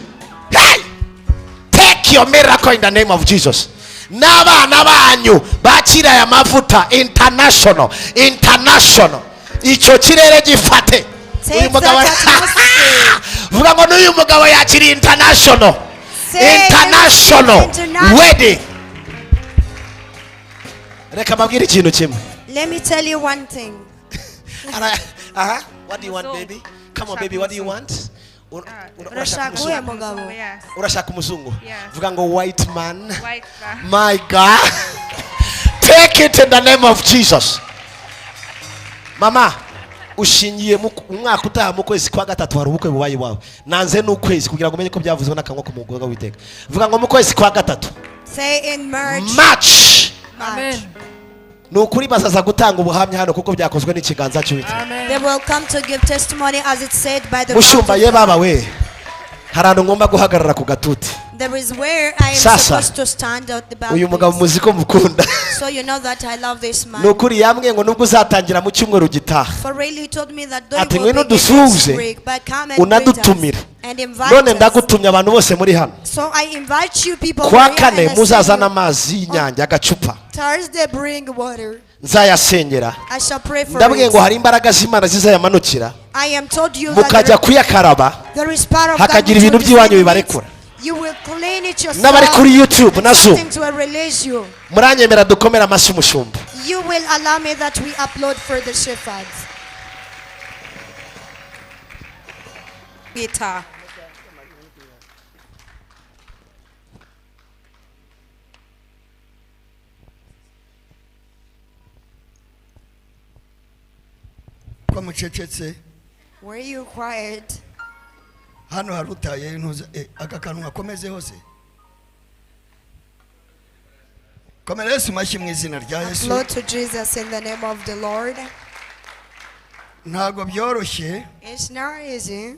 hey, take your miracle in the name of Jesus. N'abana banyu bakira ya mavuta international. Icyo kirere gifate. Uyu mugabo vuga ngo n'uyu mugabo yakiri international wedding. Reka mbabwire ikintu kimwe. Let me tell you one thing. What do you want, baby? Come on, baby, what do you want? Urashaka umuzungu. Vuga ngo white man. My God. Take it in the name of Jesus. Mama, ushingiye umwaka utaha mu kwezi kwa gatatu hari ubukwe bubaye wawe. Nanze n'ukwezi kugira ngo umenye ko byavuzwe n'akanwa k'umugore w'Uwiteka. Vuga ngo mu kwezi kwa gatatu. Say in March. Amen. Nukuri bazaza gutanga ubuhamya hano kuko byakozwe n'ikiganza cy'Uwiteka. They will come to give testimony as it said by the Mushumba ye baba we. Harano ngomba guhagarara ku gatuti. There is where I am supposed to stand at the back. Uyu mugabo muziko mukunda. So you know that I love this man. Nukuri yambwiye ngo nubwo uzatangira mu cyumweru gitaha. For really he told me that ati ngwino dusuhuze unadutumira. None ndagutumye abantu bose muri hano. So I invite you people. Kwa kane muzazana amazi y'inyange agacupa. Thursday bring water. Nzayasengera. I shall pray for ndabwiye ngo hari imbaraga z'Imana zizayamanukira. I am told you mukajya kuyakaraba hakagira ibintu by'iwanyu bibarekura. You will clean it yourself. N'abari kuri YouTube nazo muranyemera dukomera amashyi umushumba. You will allow me that we upload for the shepherds. Guitar. Were you quiet? Hano harutaye intuza akakanwa komeze hose. Komera Yesu mashi mu izina rya Yesu. Lord to Jesus in the name of the Lord. Ntago byoroshye. It's not easy.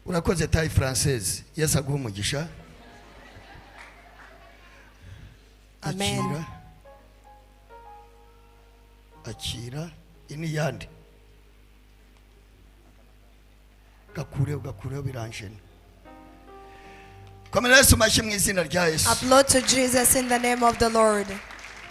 Urakoze tayi française. Yesu aguha umugisha. Amen. Akira ini yandi. Gakure biranjene. Komera Yesu mashi mu izina rya Yesu. Upload to Jesus in the name of the Lord.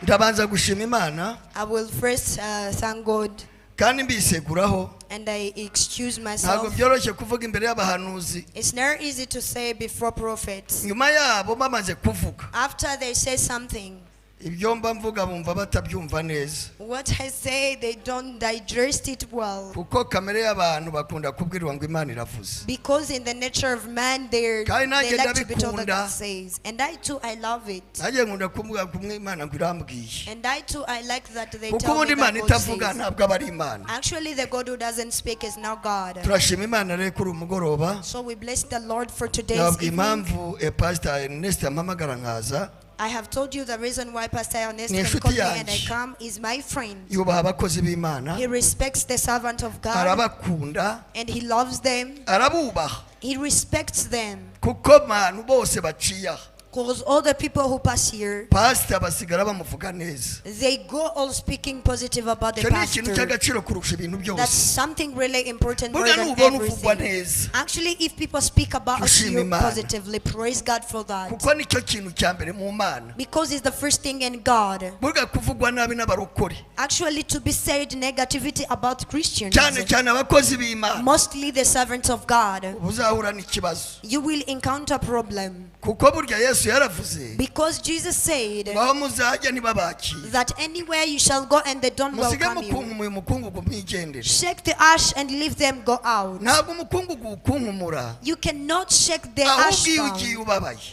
Ndabanza gushima Imana. I will first thank God. Kandi mbiseguraho. And I excuse myself. Ntago byoroshye kuvuga imbere y'abahanuzi. It's not easy to say before prophets. Nyuma yabo bamaze kuvuga. After they say something. Ibyo mba mvuga bumva batabyumva neza. What I say they don't digest it well. Kuko kamere y'abantu bakunda kubwirwa ngo Imana iravuze. Because in the nature of man they like to be told that God says. And I too I love it. Naje nkunda kumubwira kumwe Imana ngo irambwiye. And I too I like that they tell me that God itavuga ntabwo abari Imana. Actually the God who doesn't speak is now God. Turashima Imana rero kuri umugoroba. So we bless the Lord for today's evening. Impamvu Pastor Ernest amamagara nkaza. I have told you the reason why Pastor Ernest can call me and I come is my friend. Yubaha abakozi b'Imana. He respects the servant of God. Arabakunda. And he loves them. Arabubaha. He respects them. Kuko abantu bose baciya. Because all the people who pass here, Pastor basigara bamuvuga neza. they go all speaking positive about the pastor. That's something really important more than everything. Actually, if people speak about you positively, praise God for that. Because it's the first thing in God. Actually, to be said negativity about Christians, mostly the servants of God, you will encounter a problem. Because Jesus said that anywhere you shall go and they don't welcome you, shake the ash and leave them go out. You cannot shake the ash down.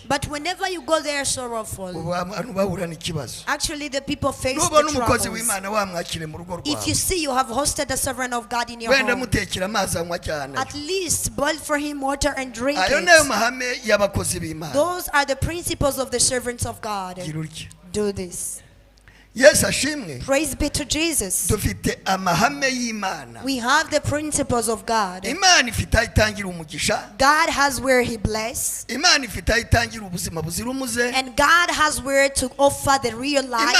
But whenever you go there sorrowful, actually the people face the troubles. If you see you have hosted the servant of God in your home, at least boil for him water and drink it. Those are the principles of the servants of God. Do this. Praise be to Jesus. We have the principles of God. God has where he bless, and God has where to offer the real life,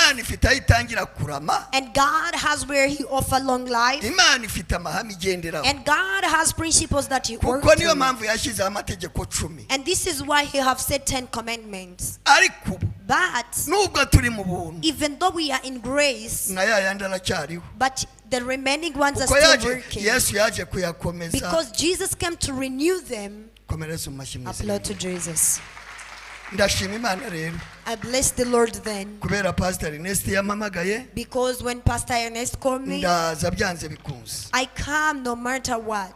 and God has where he offer long life, and God has principles that he works through. And this is why he have set 10 commandments. But even though we are in grace, but the remaining ones are still working, because Jesus came to renew them. Applaud to Jesus. I bless the Lord then, because when Pastor Ernest called me, I come no matter what.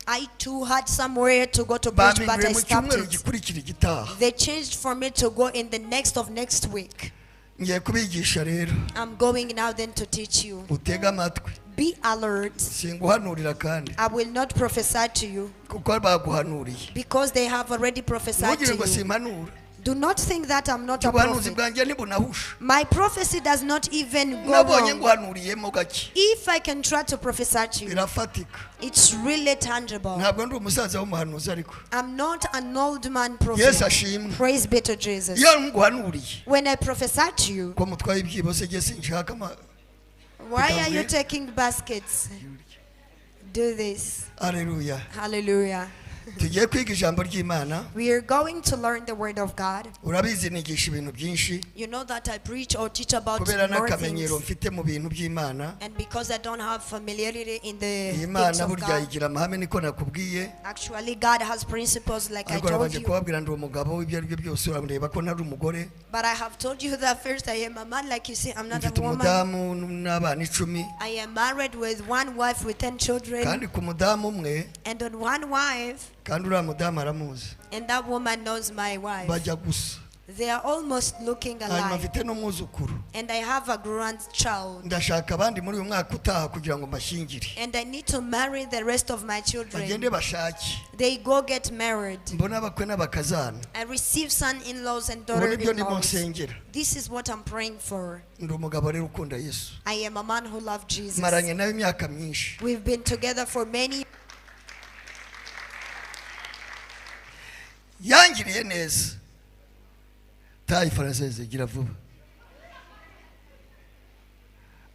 I too had somewhere to go to preach, but I stopped it. They changed for me to go in the next of next week. I'm going now then to teach you. Be alert. I will not prophesy to you, because they have already prophesied to you. Do not think that I'm not a prophet. My prophecy does not even go wrong. If I can try to prophesy to you, it's really tangible. I'm not an old man prophet. Praise be to Jesus. When I prophesy to you, why are you taking baskets? Do this. Hallelujah. Hallelujah. We are going to learn the word of God. You know that I preach or teach about more things. And because I don't have familiarity in the things of God, actually God has principles like I told you. But I have told you that first I am a man, like you see, I'm not a woman. I am married with one wife with 10 children. And on one wife, and that woman knows my wife. They are almost looking alike. And I have a grandchild. And I need to marry the rest of my children. They go get married. I receive son-in-laws and daughter-in-laws. This is what I'm praying for. I am a man who loves Jesus. We've been together for many yangiriye neza tayi française gira vuba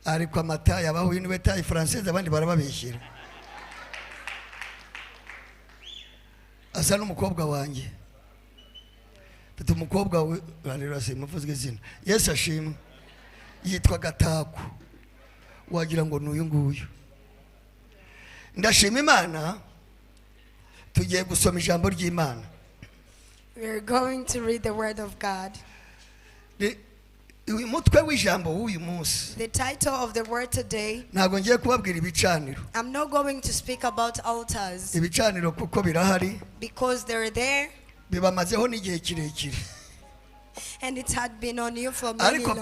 ariko amatayi abahuye niwe tayi française abandi barababeshyira asa n'umukobwa wanjye mfite umukobwa we rero simuvuze izina Yesu ashimwe yitwa Gatako wagira ngo n'uyu nguyu ndashima Imana tugiye gusoma ijambo ry'Imana. We are going to read the word of God. The title of the word today, I'm not going to speak about altars, because they're there and it had been on you for many long.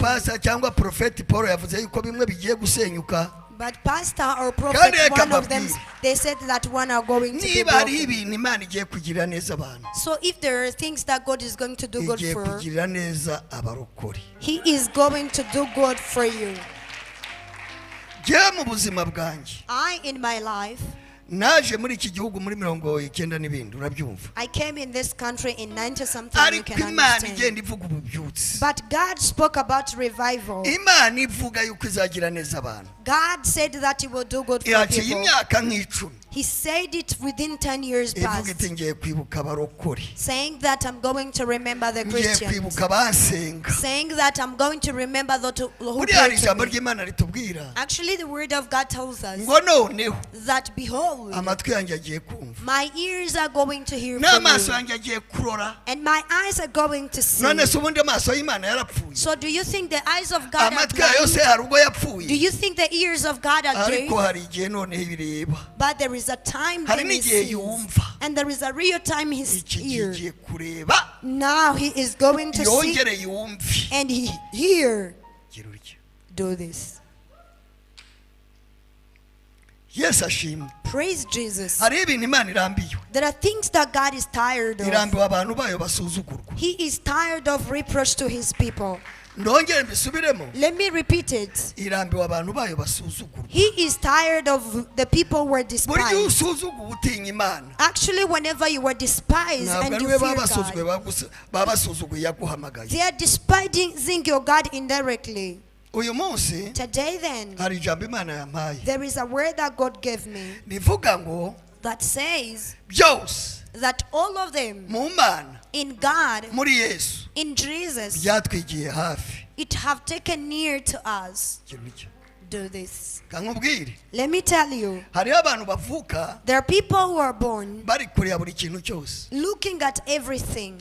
But pastor or prophet, one of them, they said that one are going to be broken. So if there are things that God is going to do good for, He is going to do good for you. I, in my life, I came in this country in 90-something, you can understand. But God spoke about revival. God said that He will do good for people. He said it within 10 years past, saying that I'm going to remember the Christians, saying that I'm going to remember those who prayed to me. Actually, the word of God tells us that, behold, my ears are going to hear from you, and my eyes are going to see. So do you think the eyes of God are blind? Do you think the ears of God are deaf? But there is a time when he sees, and there is a real time he's here. Now he is going to see and he hear. Do this. Yes, Ashim. Praise Jesus. There are things that God is tired of. He is tired of reproach to his people. Let me repeat it. He is tired of the people who were despised. Actually, whenever you were despised and you fear God, they are despising your God indirectly. Today then, there is a word that God gave me that says that all of them in God, in Jesus, it have taken near to us. Do this. Let me tell you, there are people who are born looking at everything.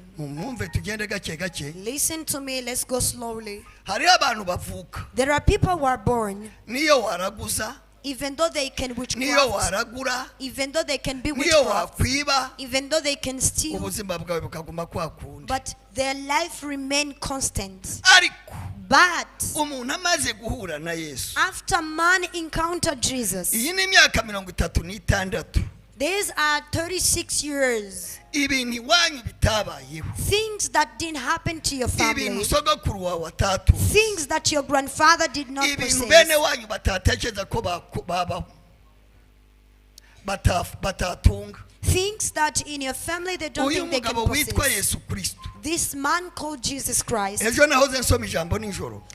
Listen to me, let's go slowly. There are people who are born even though they can witchcraft, even though they can be witchcraft, even though they can steal, but their life remain constant. But after man encountered Jesus, these are 36 years. Things that didn't happen to your family, things that your grandfather did not possess, things that in your family they don't think they can possess. This man called Jesus Christ.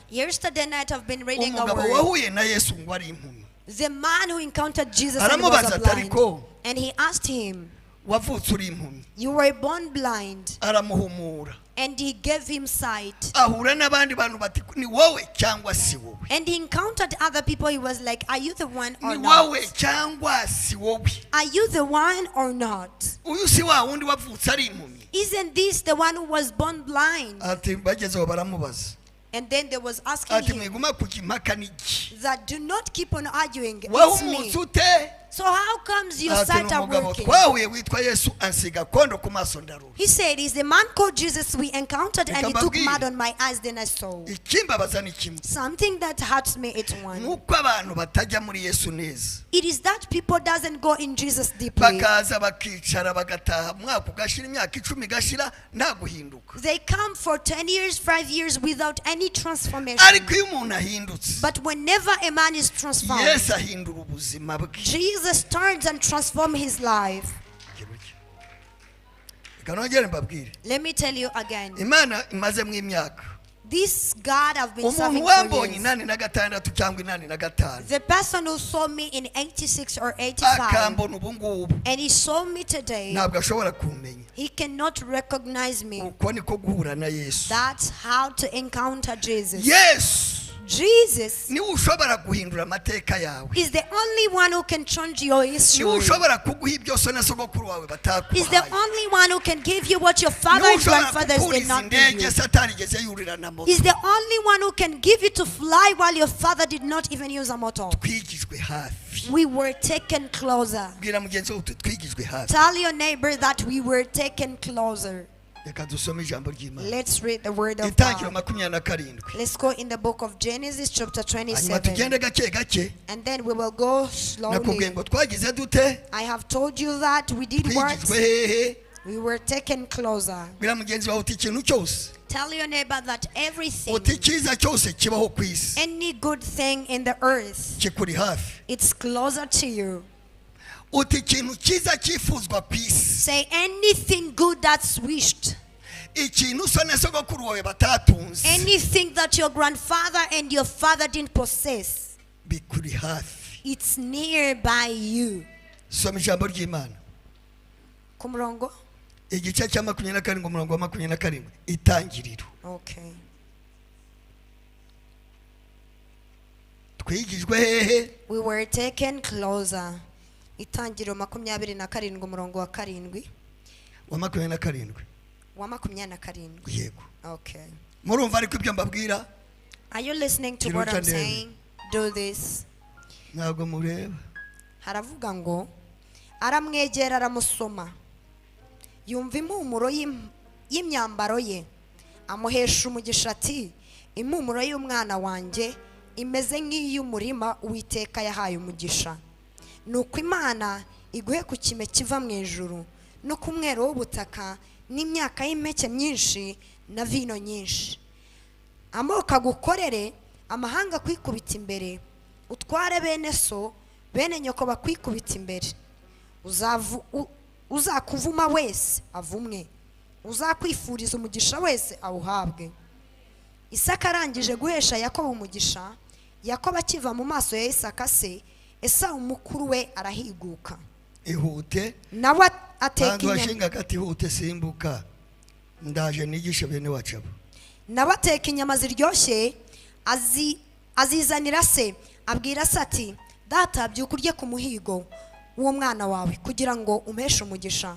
Yesterday night I've been reading a word. The man who encountered Jesus and was blind, and he asked him, you were born blind, and he gave him sight. And he encountered other people. He was like, are you the one or not? Are you the one or not? Isn't this the one who was born blind? And then there was asking him that do not keep on arguing. It's me. So how comes your sight are working? He said, it's the man called Jesus we encountered, and he took mud on my eyes, then I saw. Something that hurts me, it's one. It is that people doesn't go in Jesus deeply. They come for 10 years, 5 years without any transformation. But whenever a man is transformed, Jesus turns and transforms his life. Let me tell you again. This God I've been serving for years. The person who saw me in 86 or 85 and he saw me today, he cannot recognize me. That's how to encounter Jesus. Yes. Jesus is the only one who can change your history. Is the only one who can give you what your father and grandfathers did not give you. Is the only one who can give you to fly while your father did not even use a motor. We were taken closer. Tell your neighbor that we were taken closer. Let's read the word of God. Let's go in the book of Genesis chapter 27. And then we will go slowly. I have told you that we did what? We were taken closer. Tell your neighbor that everything, any good thing in the earth, it's closer to you. Say anything good that's wished. Anything that your grandfather and your father didn't possess, it's nearby you. soma ijambo ry'Imana ku murongo igice cya 27 umurongo wa 27 itangiriro. Okay. Twigijwe hehe? We were taken closer. Itangiriro 27 umurongo wa 7 wa 27 wa 27. yego. Okay. Murumva ariko ibyo mbabwira? Are you listening to what I'm saying? Do this. Ntabwo mureba. Haravuga ngo aramwegera aramusoma, yumva impumuro y'imyambaro ye, amuhesha umugisha ati, impumuro y'umwana wanjye imeze nk'iy'umurima Uwiteka yahaye umugisha. Nuko Imana iguhe ku kime kiva mu ijuru no ku mwero w'ubutaka n'imyaka y'impeke myinshi na vino nyinshi. Amoko agukorere, amahanga kwikubita imbere, utware bene so bene nyoko bakwikubita imbere. Uzakuvuma wese avumwe, uzakwifuriza umugisha wese awuhabwe. Isaka arangije guhesha Yakobo umugisha, Yakobo akiva mu maso ya Isaka se, Esawu mukuru we arahiguka. Ihute Nawe ateka inyama. Washinga kati ihute simbuka. Ndaje nigisha bene wacabo. Nawe ateka inyama ziryoshye azizanira se, abwira se ati, data byuka urye ku muhigo uwo mwana wawe kugira ngo umeshe umugisha.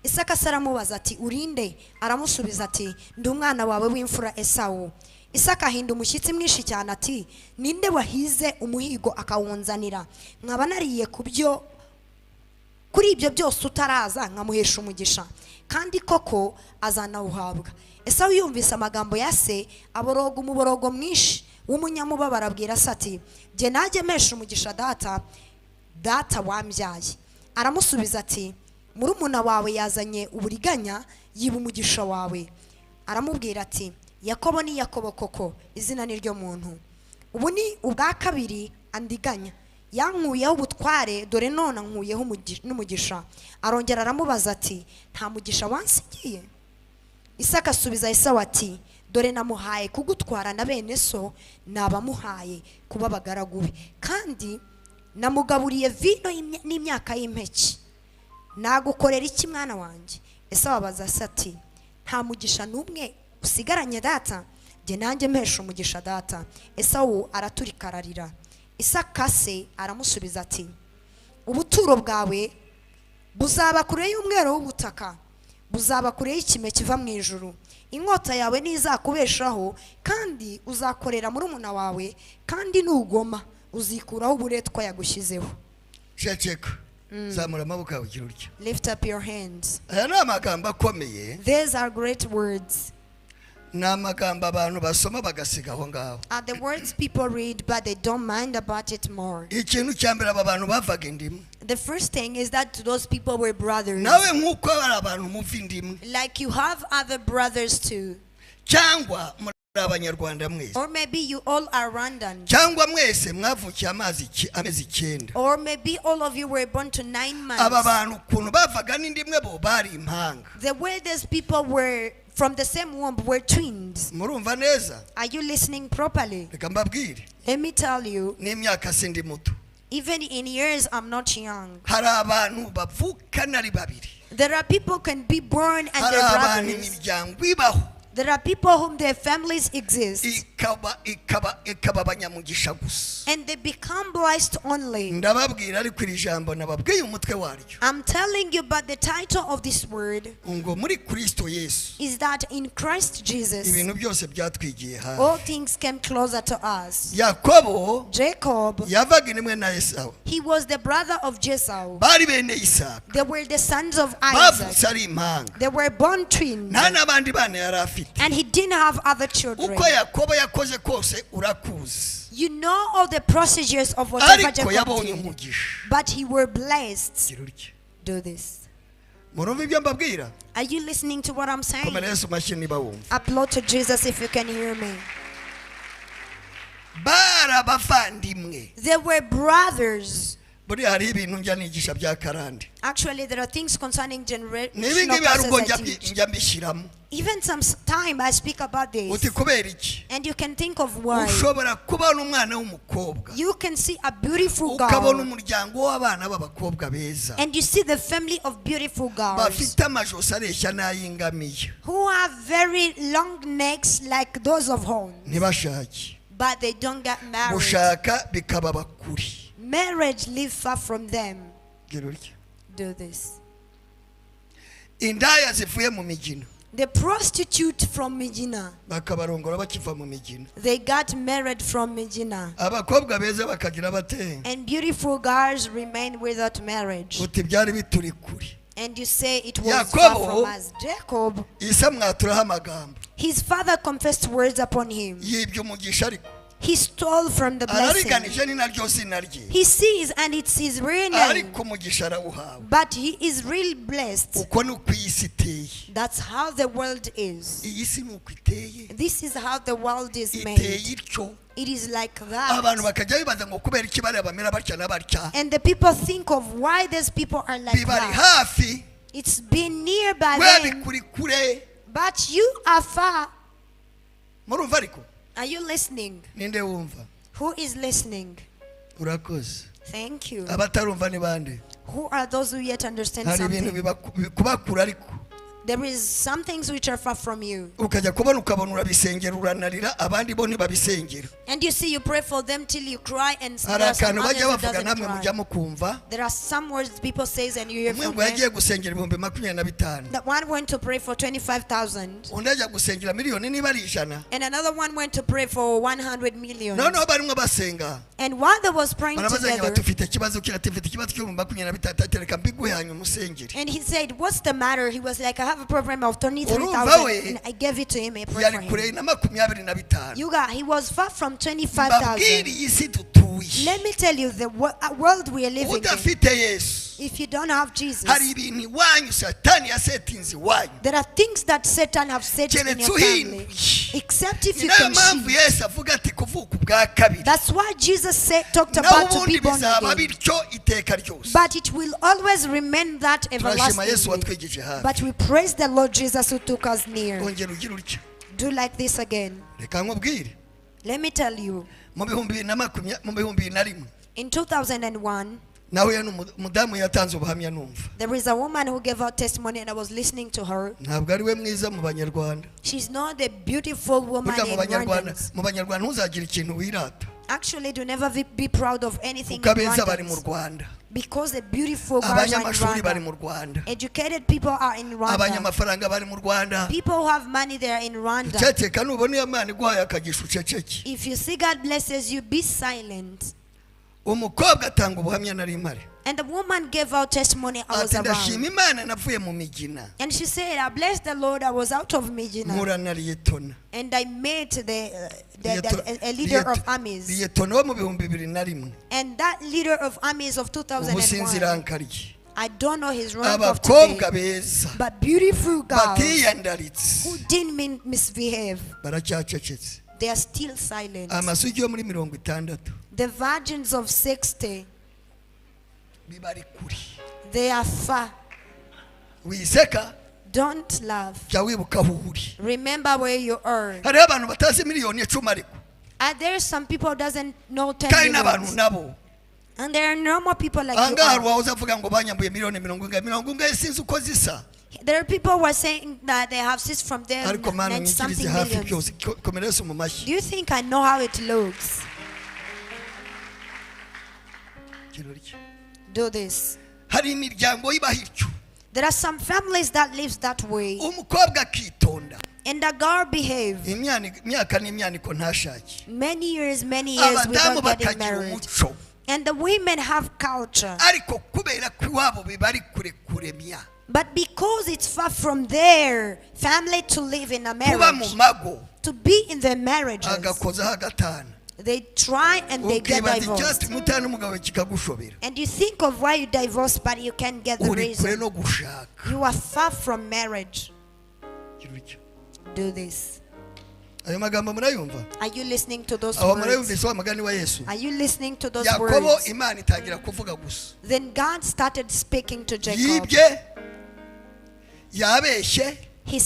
Isaka aramubaza ati, urinde? Aramusubiza ati, ndi umwana wawe w'imfura Esawu. Isaka ahinda umushyitsi mwinshi cyane ati, ninde wahize umuhigo akawunzanira? Nkaba nariye kuri ibyo byose utaraza nkamuhesha umugisha, kandi koko azanawuhabwa. Esawu yumvise amagambo ya se, aboroga umuborogo mwinshi w'umunyamubabaro, abwira se ati, jye najye mesha umugisha data wambyaye. Aramusubiza ati, murumuna wawe yazanye uburiganya yiba umugisha wawe. Aramubwira ati, Yakobo ni Yakobo koko, izina ni ryo muntu. Ubu ni ubwa kabiri andiganya, yankuyeho ubutware, dore none nkuyeho n'umugisha. Arongera aramubaza ati, nta mugisha wansigiye? Isaka asubiza Esawu ati, dore namuhaye kugutwara na bene so, nabamuhaye kuba abagaragu be, kandi namugaburiye vino n'imyaka y'impeke. Nagukorera iki mwana wanjye? Esawu abaza se ati, nta mugisha n'umwe usigaranye data? Jye nanjye mpesha umugisha data. Esawu araturika ararira. Isaka se aramusubiza ati, ubuturo bwawe buzaba kure y'umwero w'ubutaka, buzaba kure y'ikime kiva mu ijuru. Inkota yawe ntizakubeshaho, kandi uzakorera murumuna wawe, kandi nugoma uzikuraho uburetwa yagushyizeho. Shacheka. Zamura amaboko yawe ugira utya. Lift up your hands. Aya ni amagambo akomeye. These are great words. Ni amagambo abantu basoma bagasiga aho ngaho. Are the words people read but they don't mind about it more. Ikintu cyambere aba bantu bavaga indimu. The first thing is that those people were brothers. Nawe nkuko ari abantu muva indimu. Like you have other brothers too. Cyangwa abanyarwanda mwese. Or maybe you all are Rwandan. Cyangwa mwese mwavukiye amezi 9. Or maybe all of you were born to 9 months. Aba bantu kuntu bavaga n'indimwe bo bari impanga. The way these people were from the same womb were twins. Murumva neza? Are you listening properly? Reka mbabwire. Let me tell you. N'imyaka sindi muto. Even in years I'm not young. Hari abantu bavukana ari babiri. There are people can be born and their Hari abantu brothers. imiryango ibaho. There are people whom their families exist. Ikaba abanyamugisha gusa. And they become blessed only. Ndababwira ariko iri jambo nababwiye umutwe waryo. I'm telling you, but the title of this word Ngo muri Kristo Yesu. is that in Christ Jesus Ibintu byose byatwigiye hafi. all things came closer to us. Yakobo Jacob, yavaga inimwe na Esawu. he was the brother of Esau. Bari bene Isaka. They were the sons of Isaac. Bavutse ari impanga. They were born twins. Nta n'abandi bana yari afite. And he didn't have other children. Uko Yakobo yakoze kose urakuzi. You know all the procedures of whatever Ariko Jacob yabonye did. umugisha. But he were blessed. Gira utya. Do this. Murumva ibyo mbabwira? Are you listening to what I'm saying? Komera Yesu mashyi niba wumva. Applaud to Jesus if you can hear me. Barabavandimwe. They were brothers. Actually, there are things concerning generational curses I teach. Even some time I speak about this. And you can think of why. You can see a beautiful girl. And you see the family of beautiful girls who have very long necks like those of horns. But they don't get married. Marriage lives far from them. Do this. The prostitute from Mijina, they got married from Mijina. And beautiful girls remain without marriage. And you say it was far from us. Jacob, his father confessed words upon him. He stole from the blessing. He sees and it's his real name. But he is really blessed. That's how the world is. This is how the world is made. It is like that. And the people think of why these people are like that. It's been nearby them. But you are far. Are you listening? Who is listening? Thank you. Who are those who yet understand something? There is some things which are far from you. And you see, you pray for them till you cry, and there are some others who doesn't cry. There are some words people say and you hear from them. That one went to pray for 25,000. And another one went to pray for 100 million. And while they was praying together, and he said, what's the matter? He was like, I have a problem of 23,000, and I gave it to him. I prayed for him. He was far from 25,000. Let me tell you, the world we are living in, if you don't have Jesus, there are things that Satan have set in your family, except if you can see. That's why Jesus talked about to be born again. But it will always remain that everlastingly. But we praise the Lord Jesus who took us near. Do like this again. Let me tell you. In 2001, there is a woman who gave out testimony, and I was listening to her. She's not the beautiful woman in Rwanda. Actually, do never be proud of anything in Rwanda. Because the beautiful girls are in Rwanda. Educated people are in Rwanda. People who have money, they are in Rwanda. If you see God blesses you, be silent. And the woman gave out testimony, I was around. And she said, I bless the Lord, I was out of Mijina. And I met a leader of armies. And that leader of armies of 2001, I don't know his rank of today, but beautiful girls who didn't misbehave, they are still silent. The virgins of 60, they are far. Don't laugh. Remember where you are. And there are some people who doesn't know 10 millions. And there are normal people like you are. There are people who are saying that they have seized from them 90 something millions. Do you think I know how it looks? Do this. There are some families that live that way. And the girl behaves many years without getting married. And the women have culture. But because it's far from their family to live in a marriage, to be in their marriages, they try and they get divorced. And you think of why you divorced, but you can't get the reason. You are far from marriage. Do this. ayo magambo murayumva? Are you listening to those aho words? murayumvise wa magani wa Yesu? Are you listening to those Yakobo words? Imana itangira kuvuga gusa. Then God started speaking to Jacob. Yibye yabeshye He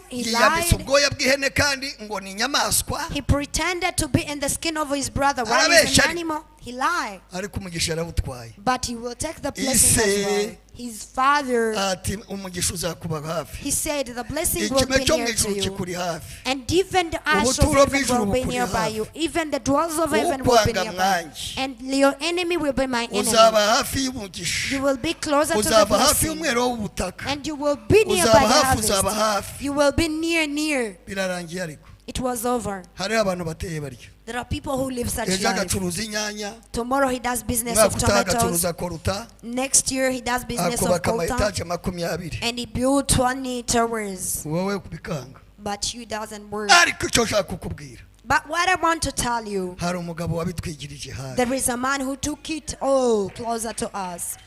yiyambitse lied. ubwoya bw'ihene kandi ngo ni inyamaswa. He pretended to be in the skin of his brother while he's an animal. He lied. ariko umugisha yarawutwaye. But he will take the blessing as well. His father, ati umugisha uzakuba hafi. he said, the blessing will be Ikime cyo near mu to ijuru you. kikuri hafi. And even the ash of Ubuturo heaven bw'ijuru will be bukuri nearby hafi. you. Even the dwells of heaven will be Ukwanga nearby. mwanji. And your enemy will be my enemy. Uzaba hafi y'umugisha. You will be closer to the Uzaba hafi blessing. y'umwero w'ubutaka. And you will be nearby Uzaba the hafi, uzaba harvest. hafi. You will be near. Birarangiye ariko. It was over. Hariho abantu bateye baryo. There are people who live such Ejo life. agacuruza inyanya. Tomorrow he does business of Mwaka utaha tomatoes. agacuruza koruta. Next year he does business of Akubaka coltan. amayetaje 20. And he built 20 towers. Wowe kubikanga. But you doesn't work. Ariko icyo nshaka kukubwira. But what I want to tell you, Hari umugabo wabitwigirije hafi. there is a man who took it all closer to us.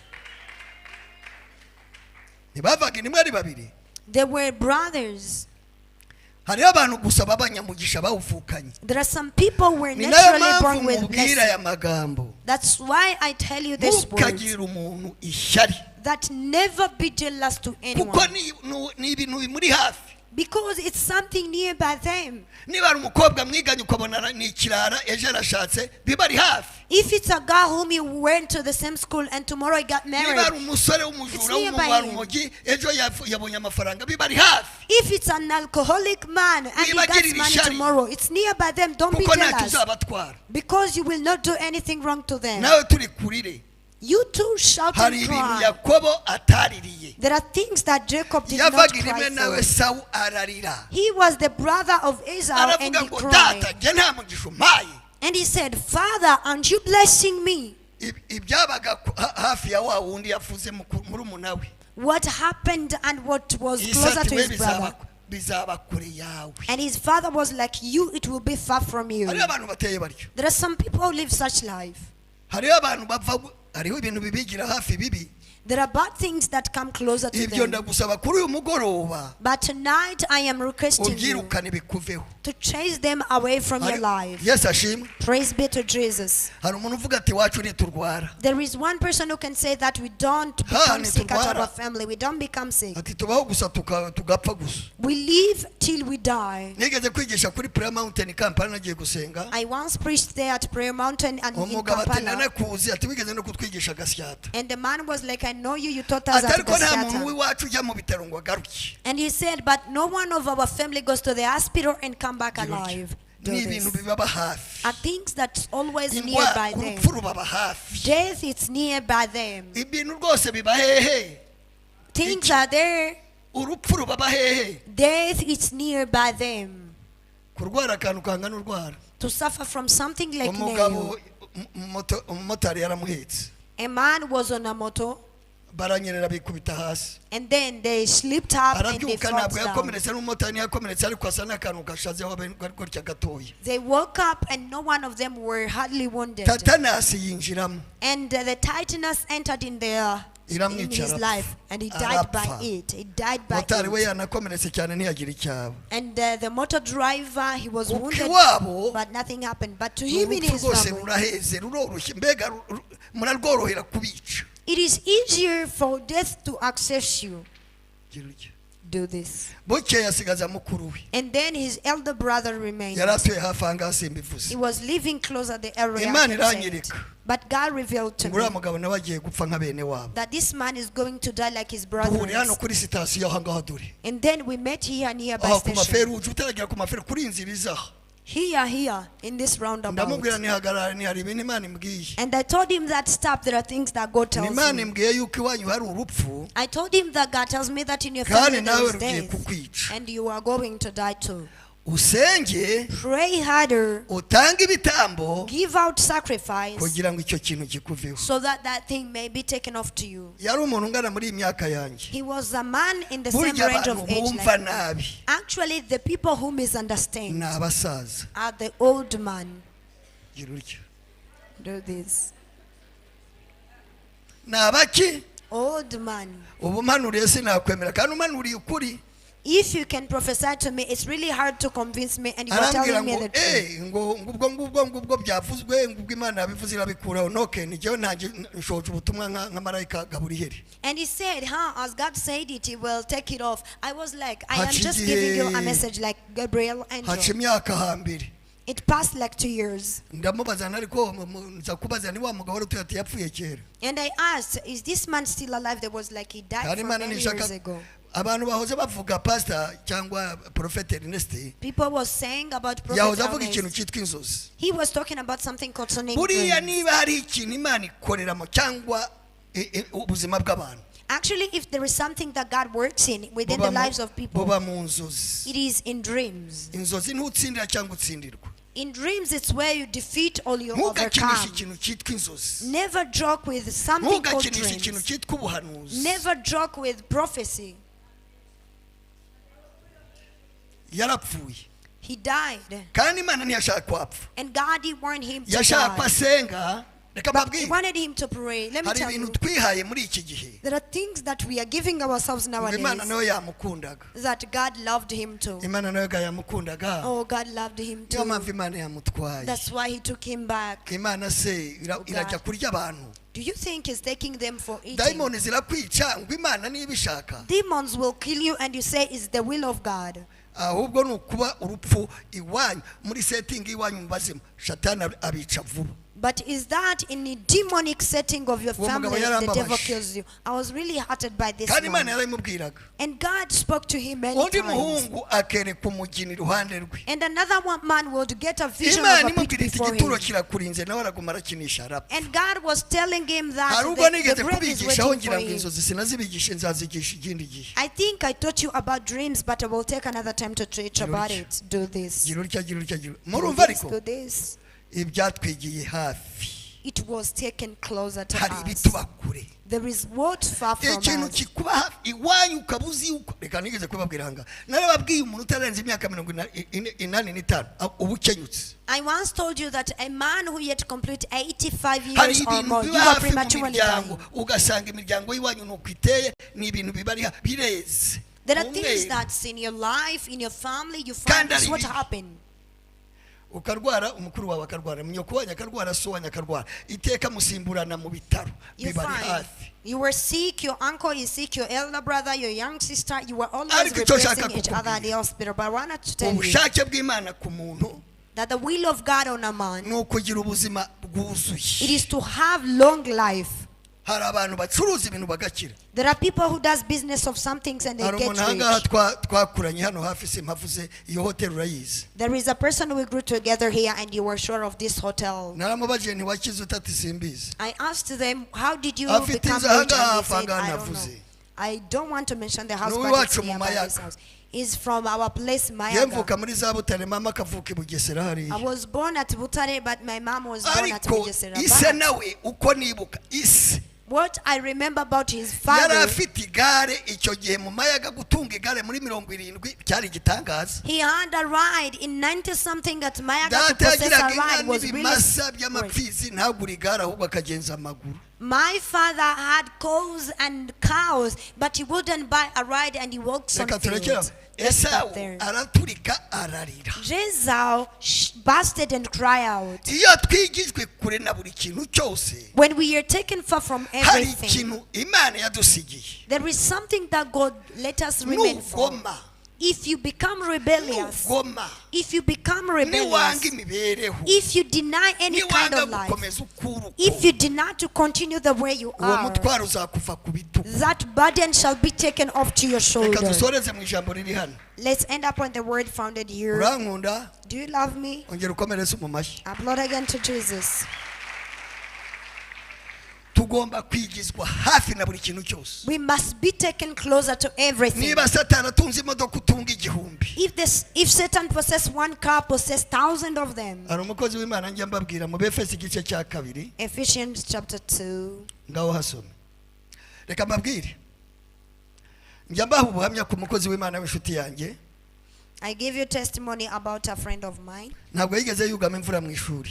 Ntibavaga nimwe ari babiri. They were brothers. Hariho abantu gusa babanyamugisha bawuvukanye. There are some people who were Ni nayo naturally born mpamvu with mubwira blessing. aya magambo. That's why I tell you this word. Ntukagire umuntu ishyari. That never be jealous to Kuko anyone. ni ibintu bimuri hafi. Because it's something nearby them. Niba ari umukobwa mwiganye ukabona ni ikirara ejo arashatse biba ari hafi. If it's a girl whom you went to the same school and tomorrow he got Niba ari married. umusore w'umujura It's nearby him. w'umugi ejo yabonye amafaranga biba ari hafi. If it's an alcoholic man and he gets money tomorrow, it's nearby them. Don't be Kuko ntacyo jealous. uzabatwara. Because you will not do anything wrong to them. Nawe turi kurire. You too shout Hari and ibintu cry. Yakobo ataririye. There are things that Jacob did not Yavaga rimwe cry nawe for. Sawu ararira. He was the brother of Esau and Aravuga he ngo cried. data jye nta mugisha umpaye. And he said, Father, aren't you blessing me? Ibyabaga hafi ya wa wundi yafuze murumuna we. What happened and what was closer to his brother? Bizaba kure yawe. And his father was like, you, it will be far from you. Hariho abantu bateye baryo. There are some people who live such life. Hariho abantu bava hariho ibintu bibigira hafi bibi. There are bad things that come closer to Ibyo them. ndagusaba kuri uyu mugoroba. But tonight I am requesting you Ubyirukane bikuveho. to chase them away from your life. Yes ashimwe. Praise be to Jesus. Hari umuntu uvuga ati wacu niturwara. There is one person who can say that we don't become sick at our family. We don't become sick. Ati tubaho gusa tugapfa gusa. We live till we die. Nigeze kwigisha kuri Prayer Mountain Kampala nagiye gusenga. I once preached there at Prayer Mountain and in Umugabo ati Kampala. nanakuzi ati wigeze no kutwigisha gasyata. And the man was like, I know you taught us at Atariko nta muntu Gasyata. w'iwacu ujya mu bitaro ngo agaruke. And he said, but no one of our family goes to the hospital and come back alive. Do Ni ibintu this. bibaba hafi. Are things that's always Indwara nearby them. urupfu rubaba hafi. Death is nearby them. Ibintu rwose biba hehe. Things are there. Urupfu rubaba hehe. Death is nearby them. Kurwara akantu kangana urwara. To suffer from something like Umugabo nail. umumotari yaramuhetse. A man was on a motor Baranyerera bikubita hasi. and then they slipped up and they Arabyuka fell ntabwo down. yakomeretse n'umumotari ntiyakomeretse ariko asa n'akantu gashazeho gutya gatoya. They woke up and no one of them were hardly wounded. Tatanasi yinjiramo. And the titanus entered in his life and he died by it. He died by Motari we it. yanakomeretse cyane ntiyagira icyabo. And the motor driver, he was wounded, Ukiwabo but nothing happened. But to him in urupfu his rwose family, ruraheze ruroroshye mbega murarworohera kubica. it is easier for death to access you. Gira utya. Do this. Bukeye asigaza mukuru we. And then his elder brother remained. Yari atuye hafi aha ngaha simbivuze. He was living closer the area. Imana I can say it. iranyereka. But God revealed to Ngo uriya me mugabo nawe agiye gupfa nka bene wabo. that this man is going to die like his Duhuriye hano brothers. kuri sitasiyo aha ngaha dore. And then we met here nearby Aha ku station. maferuje utaragera ku maferuje kuri inzira izaha. Here in this roundabout. Ndamubwira ntihagarara ntihari ibintu Imana imbwiye. And I told him that stop, there are things that God tells Imana me. imbwiye yuko iwanyu hari urupfu I told him that God tells me that in your family kandi there nawe is rugiye death kukwica. and you are going to die too. Usenge Pray harder, utange ibitambo give out sacrifice kugira ngo icyo kintu kikuveho. so that that thing may be taken off to you. Yari umuntu ungana muri iyi myaka yanjye. He was a man in the same Burya range abantu of age bumva like me. nabi Actually, the people who misunderstand ni abasaza. are the old man. Gira utya. Do this. Ni abaki Old man. ubu mpanuriye sinakwemera kandi umanuriye ukuri. If you can prophesy to me, it's really hard to convince me, and you are telling me the truth. ngubwo byavuzwe ngubwo Imana yabivuze irabikuraho noke nijewe ntaje nshoje ubutumwa nka marayika Gaburiyeli. And he said, as God said it, he will take it off. I was like, I am just giving you a message like Gabriel haca angel. imyaka hambere. It passed like 2 years. ndamubaza ariko nza kubaza ni wa mugabo wari tuyati yapfuye kera. And I asked, is this man still alive? There was like he died from many years ago. abantu bahoze bavuga pastor cyangwa Prophet Ernest. People was saying about Prophet yahoze avuga ikintu Ernest. cyitwa inzozi. He was talking about something concerning buriya dreams. niba hari ikintu Imana ikoreramo cyangwa ubuzima bw'abantu. Actually, if there is something that God works in within the lives of people, buba mu nzozi. it is in dreams. inzozi ntutsindira cyangwa utsindirwa. In dreams, it's where you defeat or you ntugakinishe overcome. ikintu cyitwa inzozi. Never joke with something called ntugakinishe ikintu dreams. cyitwa ubuhanuzi. Never joke with prophecy. yarapfuye He died. kandi Imana ntiyashaka kwapfa. And God, he wanted him to yashaka die. asenga. reka He mbabwire wanted him to pray. Let me hari tell ibintu you, twihaye muri iki gihe there are things that we are giving ourselves nowadays Imana nayo yamukundaga. that God loved him too. Imana nayo yamukundaga. Oh, God loved him niyo too. mpamvu Imana yamutwaye. That's why he took him back. Imana se irajya kurya abantu. Do you think he's taking them for eating? dayimoni zirakwica ngo Imana niba ishaka. Demons will kill you and you say it's the will of God. ahubwo ni ukuba urupfu iwanyu muri setting iwanyu mu bazima Shatani abica vuba. But is that in a demonic setting of your family, the devil kills you? I was really hurted by this kandi Imana one. yarayimubwiraga. And God spoke to him many undi times. muhungu akereka umugeni iruhande rwe. And another man would get a vision Imana of a pit imubwira iti before igituro him. kirakurinze nawe araguma arakinisha arapfa. And God was telling him that hari ubwo the nigeze bread is kubigishaho waiting for ngira ngo him. inzozi sinazibigishe nzazigisha ikindi gihe. I think I taught you about dreams, but I will take another time to teach about it. Do this. gira utya gira utya gira. Do murumva this, ariko do this. ibyatwigiye hafi. It was taken closer to hari us. ibituba kure. There is what far from ikintu us. kikuba hafi iwanyu ukabuzi uko reka nigeze kubabwira hanga narababwiye umuntu utarenze imyaka 85 ubukenyutse. I once told you that a man who yet complete 85 hari years or ibintu more, you biba are hafi mu prematurely dying. miryango ugasanga imiryango y'iwanyu nuko iteye ni ibintu bibari bireze. There are things that's in your life, in your family, you find Kandi this ari what bibi. happened. ukarwara umukuru wawe akarwara myoko wanyu akarwara so wanyu akarwara iteka musimburana mu bitaro You bibari find hafi. you were sick, your uncle is sick, your elder brother, your young sister, you were always Ariko icyo nshaka replacing each other at the kukubwira. hospital. But I wanted to tell you ubushake bw'Imana ku muntu that the will of God on a man, ni ukugira ubuzima it bwuzuye. is to have long life. hari abantu bacuruza ibintu bagakira. There are people who does business of some things and they hari get umuntu ahangaha rich. twakuranye hano hafi simpavuze iyo hoteli urayizi. There is a person we grew together here and you were sure of this hotel. naramubajije ntiwakize utati simbizi. I asked them, how did you Afite become inzu rich? And ahangaha they said, ahangaha I don't know. navuze. I don't want to mention the house, Ni but uwacu it's mu nearby this Mayaga. house. Is from our place, ye Mayaga. mvuka muri za Butare mama akavuka i Bugesera I hariya. was born at Butare, but my mom was born at ariko Bugesera. ise But nawe uko nibuka ise what I remember about his yari father, afite igare icyo gihe mu Mayaga gutunga igare muri 70 cyari igitangaza. he had a ride in 90 something at Mayaga to data possess a yagiraga inka ride was really n'ibimasa great. by'amapfizi ntagura igare ahubwo akagenza amaguru. My father had cows and cows, but he wouldn't buy a ride and he walks on reka turekera fields. Let's stop Esau there. araturika ararira. Esau busted and cried out. iyo twigijwe kure na buri kintu cyose When we are taken far from hari everything, ikintu Imana yadusigiye. there is something that God let us remain for. nugoma If you become rebellious, nugoma if you become rebellious, niwanga imibereho if you deny any kind niwanga of life, gukomeza ukuri if you deny to continue the way you uwo are, mutwaro uzakuva ku bitugu. that burden shall be taken off to your reka shoulder. dusoreze mu ijambo riri hano. Let's end up on the word founded here. urankunda Do you love me? ongera ukomereze mu mashyi. Applaud again to Jesus. tugomba kwigizwa hafi na buri kintu cyose. We must be taken closer to everything. niba satani atunze imodoka utunga igihumbi. If Satan possess one car, possess 1,000 of them. hari umukozi w'Imana njya mbabwira mu Befesi igice cya 2 Ephesians chapter 2. ngaho hasome. reka mbabwire njya mbaha ubuhamya ku mukozi w'Imana w'inshuti yanjye. I give you testimony about a friend of mine. ntabwo yigeze yugama imvura mu ishuri.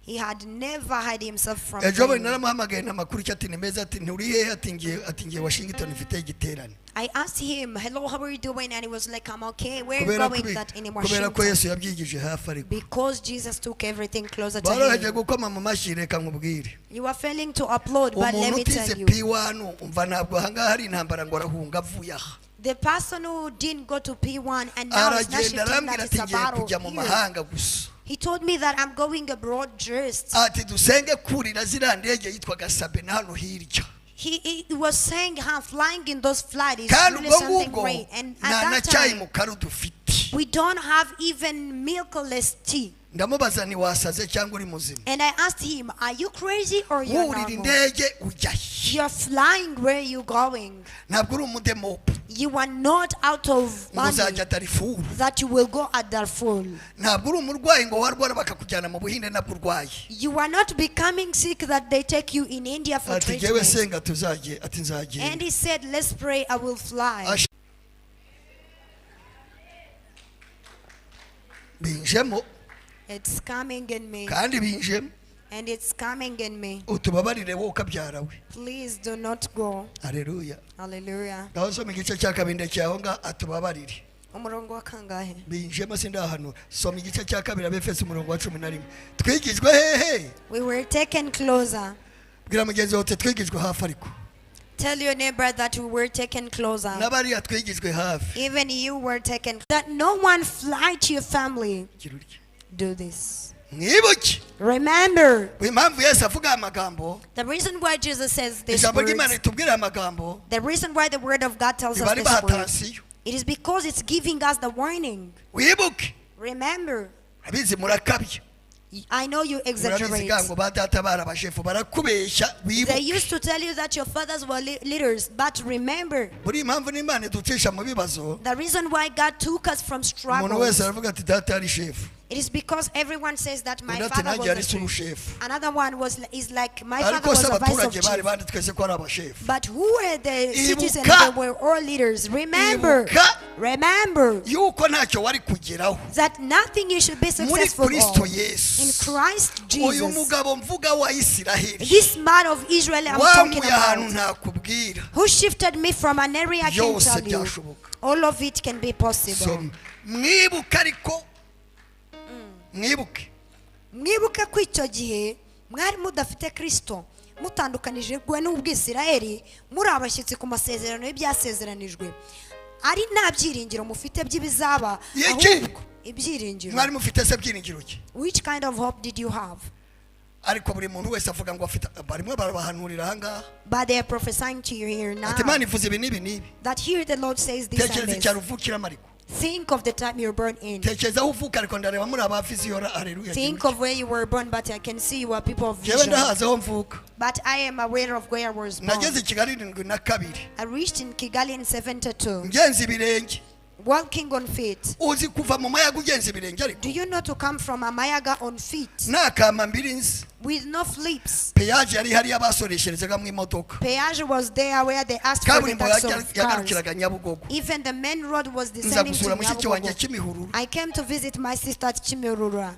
He had never hide himself from ejo them. naramuhamagaye namakuru cyati nemeza ati nturi hehe atingiye Washington mfite igiterane. I asked him, hello, how are you doing? And he was like, I'm okay. Where are you going? That in kubera ko Washington. Yesu yabyigije hafi ariko. Because Jesus took everything closer to Baraje him. gukoma mu mashyi reka nkubwire. You are failing to upload, but let me tell you. P1 umva ntabwo hanga hari intambara ngo arahunga avuye aha. The person who didn't go to P1 and now is not shifting that it's a battle here. He told me that I'm going abroad just. Ati dusenge kurira zira ndege yitwaga Sabe na hano hirya. He was saying how flying in those flights is really something great. And at that time, we don't have even milkless tea. And I asked him, are you crazy or you're normal? You're flying, where are you going? You are not out of money that you will go at Darfur. You are not becoming sick that they take you in India for treatment. And he said, let's pray, I will fly. It's coming in me. And it's coming in me. Please do not go. Hallelujah. Hallelujah. Umurongo wa kangahe? We were taken closer. Tell your neighbor that we were taken closer. Even you were taken. That no one fly to your family. Do this. Remember, the reason why Jesus says this words, the reason why the word of God tells us this words, it is because it's giving us the warning. Remember, I know you exaggerate. They used to tell you that your fathers were leaders, but remember, the reason why God took us from struggles, it is because everyone says that my father was a chief. Another one is like my father was a vice of chief. But who were the citizens? They were all leaders. Remember that nothing you should be successful in Christ Jesus. This man of Israel I'm talking about, who shifted me from an area, I can tell you, all of it can be possible. Mwibuke ko icyo gihe mwari mudafite Kristo, mutandukanijwe n'ubwisirayeli, muri abashyitsi ku masezerano y'ibyasezeranijwe, ari nta byiringiro mufite by'ibizaba, ahubwo ibyiringiro. Mwari mufite se byiringiro ki? Which kind of hope did you have? Ariko buri muntu wese avuga ngo afite barimo barabahanurira hanga. But they are prophesying to you here now. Ati Imana ivuze ibi nibi. That here the Lord says this and this. Think of the time you were born in. Think of where you were born, but I can see you are people of vision. But I am aware of where I was born. I reached in Kigali in 72. Walking on feet. Do you know to come from Amayaga on feet? With no flips. Peage was there where they asked for the tax of cars. Even the main road was descending to Nyabugogo. I came to visit my sister at Chimurura.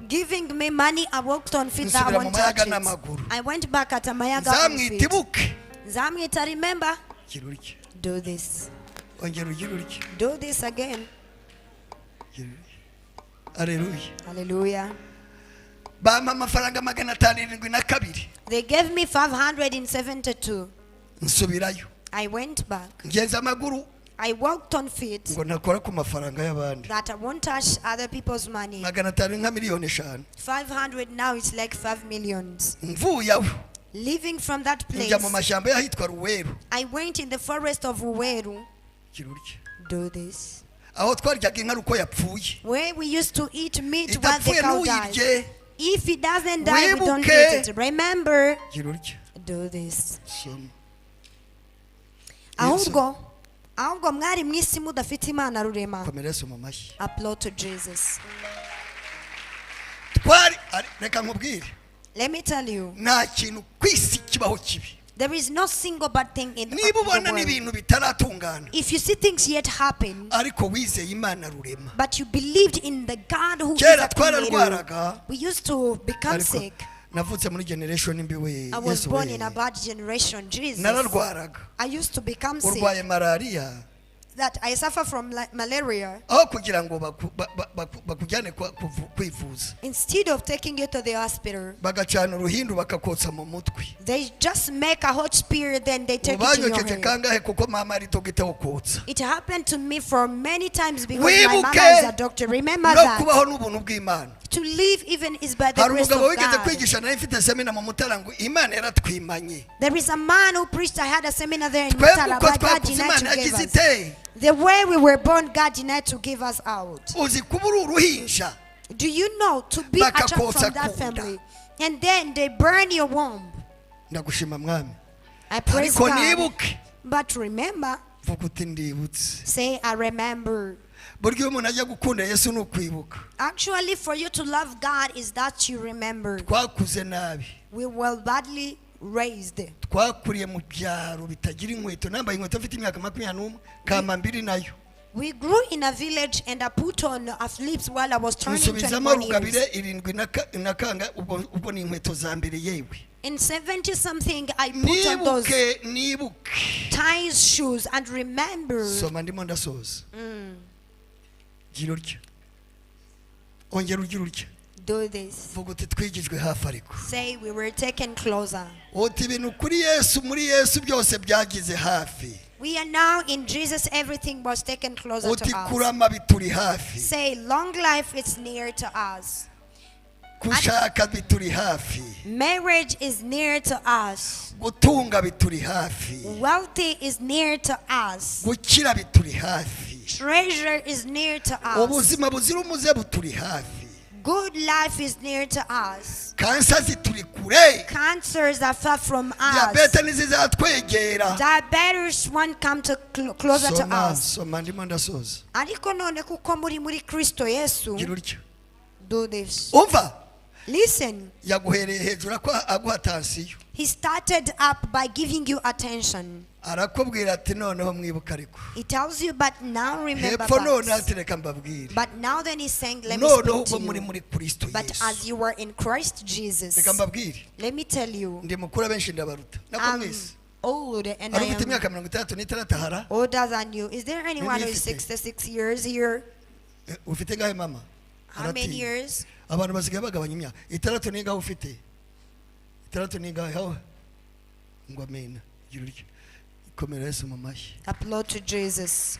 Giving me money, I walked on feet that I won't touch it. I went back at Amayaga on feet. Zamwita, remember? Do this. Do this again. Hallelujah. Hallelujah. They gave me 572. I went back. I walked on feet that I won't touch other people's money. 500 now it's like 5 millions. Leaving from that place, I went in the forest of Uweru. Do this. Where we used to eat meat while the cow dies. If it doesn't die, we don't eat it. Remember. Do this. Ahubwo mwari mwisi mudafite Imana rurema. Applaud to Jesus. Let me tell you, There is no single bad thing in the niba ubona world. n'ibintu bitaratungana If you see things yet happen, ariko wizeye Imana rurema, but you believed in the God who is kera a creator. twararwaraga We used to become ariko sick. navutse muri generation mbi we I was Yesu born we. in a bad generation. Jesus. nararwaraga I used to become sick. urwaye malaria That I suffer from malaria. aho kugira ngo bakujyane kwivuza Instead of taking you to the hospital, bagacana uruhindu bakakotsa mu mutwe, they just make a hot spear, then they take it in your ubanyoketse head. kangahe kuko mama ari togite ukotsa. It happened to me for many times because my mama Wibuke is a doctor. Remember no that. kubaho n'ubuntu bw'Imana. To live even is by the Hari grace umugabo of wigeze God. kwigisha nawe mfite semina mu Mutara ngo Imana yaratwimanye. There is a man who preached. I had a seminar there in Twebwe Mutara, uko but God twakuze denied Imana to give yagize us. ite. The way we were born, God denied to give us out. Uzi kuba uri uruhinja Do you know to be a child bakakotsa from that kunda. family, and then they burn your womb? ndagushima mwami, I praise ariko God. nibuke But remember, vuga uti ndibutse. say I remember. Burya iyo umuntu ajya gukunda Yesu ni ukwibuka. Actually, for you to love God is that you remember. Twakuze nabi, We were badly raised. twakuriye mu byaro bitagira inkweto, nambaye inkweto mfite imyaka 21 kama mbiri nayo. We grew in a village and I put on a flips while I was turning Nsubizamo 21 rugabire years. 7 nakanga ubwo ni inkweto za mbere yewe. In 70 something, I put on those Nibuke ties shoes and remember. soma ndimo ndasoza. Gira urya, ongera ugira urya, Do this. vuga uti twigijwe hafi ariko. Say we were taken closer. Uti ibintu kuri Yesu, muri Yesu byose byagize hafi. We are now in Jesus, everything was taken closer Uti to us. kurama bituri hafi, Say long life is near to us. kushaka bituri hafi, Marriage is near to us. gutunga bituri hafi, Wealthy is near to us. gukira bituri hafi, Treasure is near to us. ubuzima buzira umuze buturi hafi, Good life is near to us. kansa zituri kure, Cancers are far from us. diabete ntizizatwegera. Diabetes won't come to closer to Soma us. soma ndimo ndasoza. Ariko none kuko muri Kristo Yesu, Gira urya, do this. umva Listen. yaguhereye hejuru ko aguha tansiyo, He started up by giving you attention. arakubwira ati noneho mwibuka ariko He tells you, but now remember hepfo none that. ati reka mbabwire But now then he's saying, let me noneho speak ubwo to you. muri Kristo But Yesu. as you were in Christ Jesus, Reka mbabwire let me tell you, ndi mukuru abenshi ndabaruta nako I'm mwese. old and Hari I ufite am imyaka 36 hara? older than you. Is there anyone who is Ufite. 66 years here? Ufite ngahe mama? How many Aratinya. years? Abantu basigaye bagabanya imyaka. 6 ni ngaho ufite. 6 ni ngaho hawe. Ngo amena. Gira urya. Komera Yesu mu mashyi. Applaud to Jesus.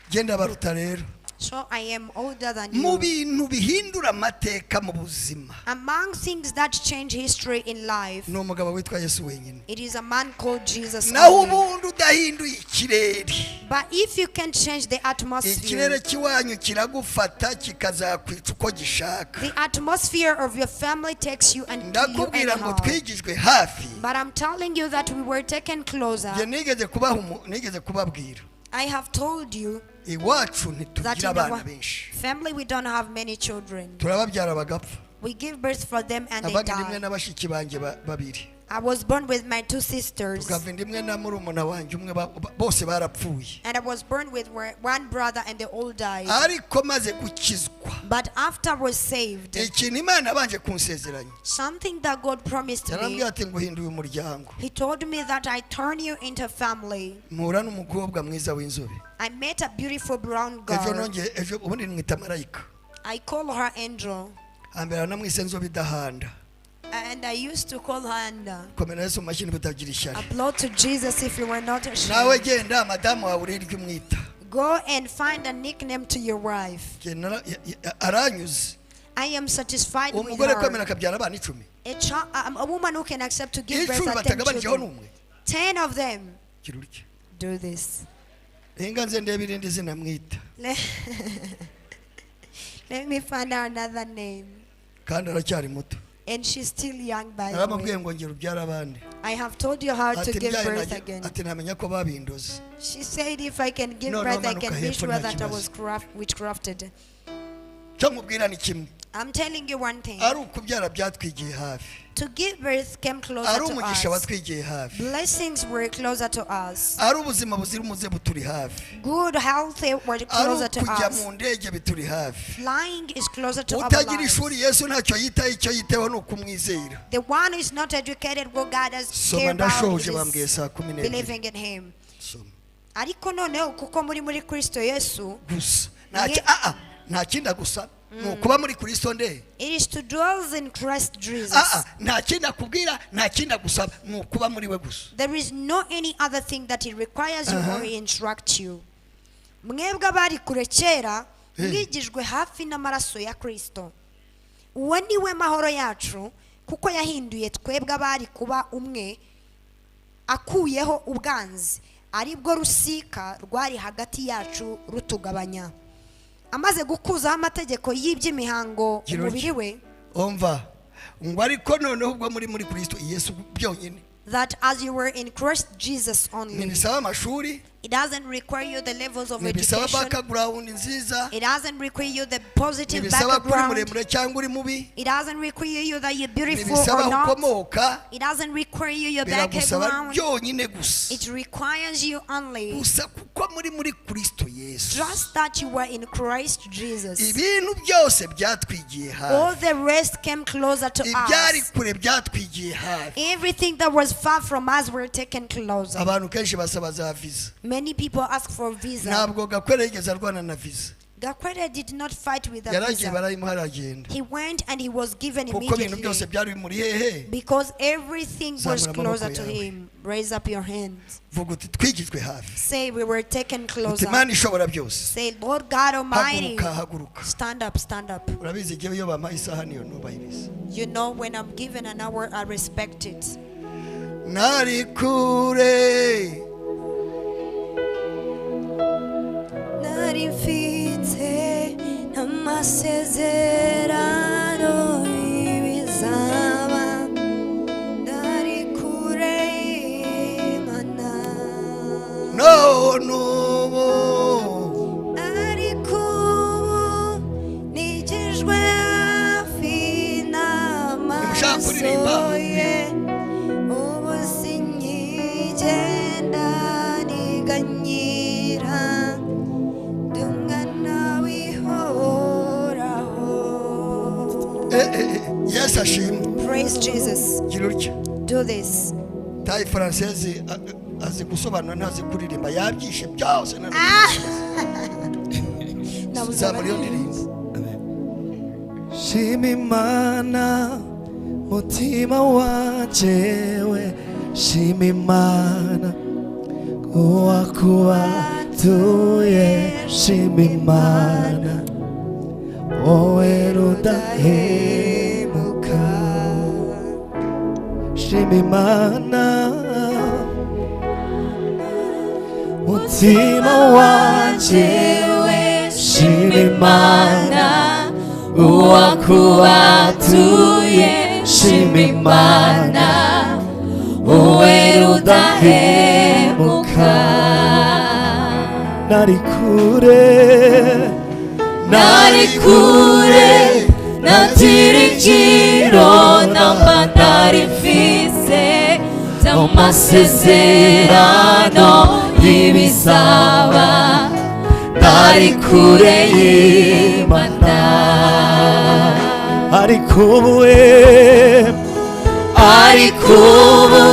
Genda baruta rero. So I am older than Mu you. bintu bihindura amateka mu buzima. Among things that change history in life, Ni umugabo witwa Yesu wenyine. it is a man called Jesus Naho only. ubundi udahinduye ikirere. But if you can change the atmosphere, Ikirere kiwanyu kiragufata kikazakwica uko gishaka. the atmosphere of your family takes you and kill you Ndakubwira ngo anyhow. twigijwe hafi. But I'm telling you that we were taken closer. Je nigeze kubabwira. I have told you Iwacu that ntitugira in abana our benshi. family we don't have many children. Turababyara bagapfa. We give birth for them and they Nabaga rimwe die. n'abashiki banjye babiri. I was born with my two sisters, Tukava rimwe na murumuna wanjye umwe bose barapfuye. and I was born with one brother and they all died. Ariko maze gukizwa. But after I was saved, Ikintu Imana abanje kunsezeranya. something that God promised me, Yarambwiye ati nguhinduye umuryango. He told me that I turn you into family. Mpura n'umukobwa mwiza w'inzobe. I met a beautiful brown Ejo girl. ubundi mwita marayika. I call her Angel, Hambere namwise nzobe idahanda. and I used to call her Anda. Komera Yesu mu mashyi butagira ishyari. Applaud to Jesus if you were not Nawe ashamed. genda madamu wawe urerye umwita. Go and find a nickname to your wife. Aranyuze. I am satisfied with Umugore kwemera her. akabyara abana 10. A woman who can accept to give birth 10 to 10 batagabanyijeho children. n'umwe. 10 of them. Gira urya. Do this. Inga nze ndebe irindi zina mwita. Let me find out another name. Kandi aracyari muto. And she's still young by the Naramubwiye way. ngo ngira ubyara abandi. I have told you how to Ati give mbyaye birth again. ati namenya ko babindoze. She said if I can give No, birth, I manuka can be hepfo sure nta that I kibazo. was witchcrafted. I'm telling you one thing. ari ukubyara byatwigiye hafi, To give birth came closer ari to umugisha us. watwigiye hafi, Blessings were closer to us. ari ubuzima buzira umuze buturi hafi, Good health were ari closer to ukujya us. mu ndege bituri hafi. Flying is closer to our Utagira lives. ishuri Yesu ntacyo yitaho, icyo yiteho ni ukumwizera. The one who is not educated, what God has Soma cared about ndashoje bambwiye is saa 12. believing in Him. Soma Ariko noneho kuko muri Kristo Yesu, gusa Ye- nta kindi gusa ni ukuba muri Kristo nde. it is to dwell in Christ Jesus. Nta kindi akubwira, nta kindi gusaba, ni ukuba muri we gusa. There is no any other thing that He requires you or He instructs you. Mwebwe abari kure kera mwigijwe hafi n'amaraso ya Kristo. Uwo ni we mahoro yacu, kuko yahinduye twebwe abari kuba umwe, akuyeho ubwanzi aribwo rusika rwari hagati yacu rutugabanya. Amaze gukuzaho amategeko y'iby'imihango umubiri we, umva ngo ariko noneho ubwo muri Kristo Yesu byonyine. that as you were in Christ Jesus only. Ntibisaba amashuri, It doesn't require you the levels of ntibisaba education. background nziza, It doesn't require you the positive ntibisaba kuri background. muremure cyangwa uri mubi, It doesn't require you that you're beautiful ntibisaba or not. ukomoka, It doesn't require you your biragusaba background. byonyine gusa. It requires you only Gusa kuko muri Kristo Yesu. just that you were in Christ Jesus. Ibintu byose byatwigiye All hafi, the rest came closer to ibyari us. kure byatwigiye hafi. Everything that was far from us were taken closer. Abantu kenshi basaba za visa, Many people ask for visa. ntabwo Gakwere yigeze arwana na visa. Gakwere did not fight with a Yaragiye visa. barayimuha aragenda, He went and he was given kuko ibintu byose immediately byari bimuri hehe. because everything was Zamura closer amaboko to yawe. him. Raise up your hands. Vuga uti twigijwe hafi, Say we were taken uti closer. Imana ishobora byose. Say, Lord God Almighty, Haguruka. stand up, stand up. Urabizi igihe iyo bampaye isaha niyo nubahiriza. You know, when I'm given an hour, I respect it. Nari kure, Nari mfite n'amasezerano y'ibizaba, nari kure y'Imana. none ubu Ariko ubu nigijwe hafi n'amaso ye, ubu sinkigenda niganyira, ndi umwana w'ihoraho. Yesu ashimwe. Praise Jesus. Gira utya, Do this. tayi Française azi gusobanura ntazi kuririmba, yabyishe byose zamura iyo ndirimbo. Shima Imana mutima wanjewe, shima Imana uwakubatuye, shima Imana wowe rudahemuka, shima Imana mutima wanjewe, shima Imana uwakubatuye, shima Imana wowe rudahemuka. Nari kure, nari kure, natirijiro namba nari mfise amasezerano y'ibizaba, nari kure y'Imana. Ariko ubu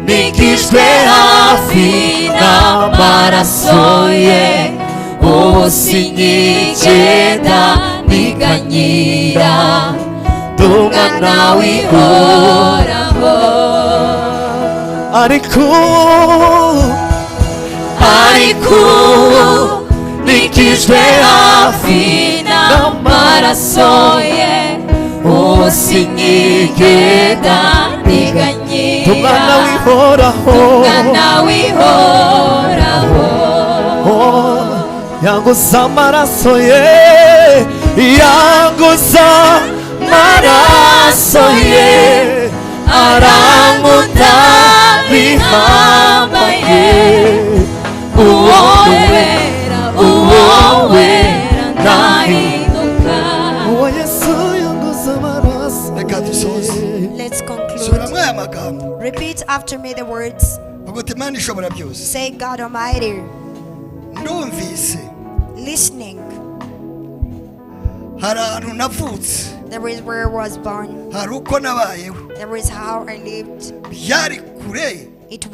nigijwe hafi n'amaraso ye, ubu sinkigenda niganyira, ndi umwana w'ihoraho. Ariko ubu nigijwe hafi n'amaraso ye, ubu sinkigenda niganyira, umwana w'ihoraho. Yanguza amaraso ye, yanguza amaraso ye, arankunda bihambaye, uwo wera, uwo wera ndahinduka. dusoze Let's conclude. subiramo aya magambo Repeat after me the words. uguti Imana ishobora byose Say, God Almighty, ndumvise listening. hari ahantu navutse There is where I was born. hari uko nabayeho There is how I lived. byari kure It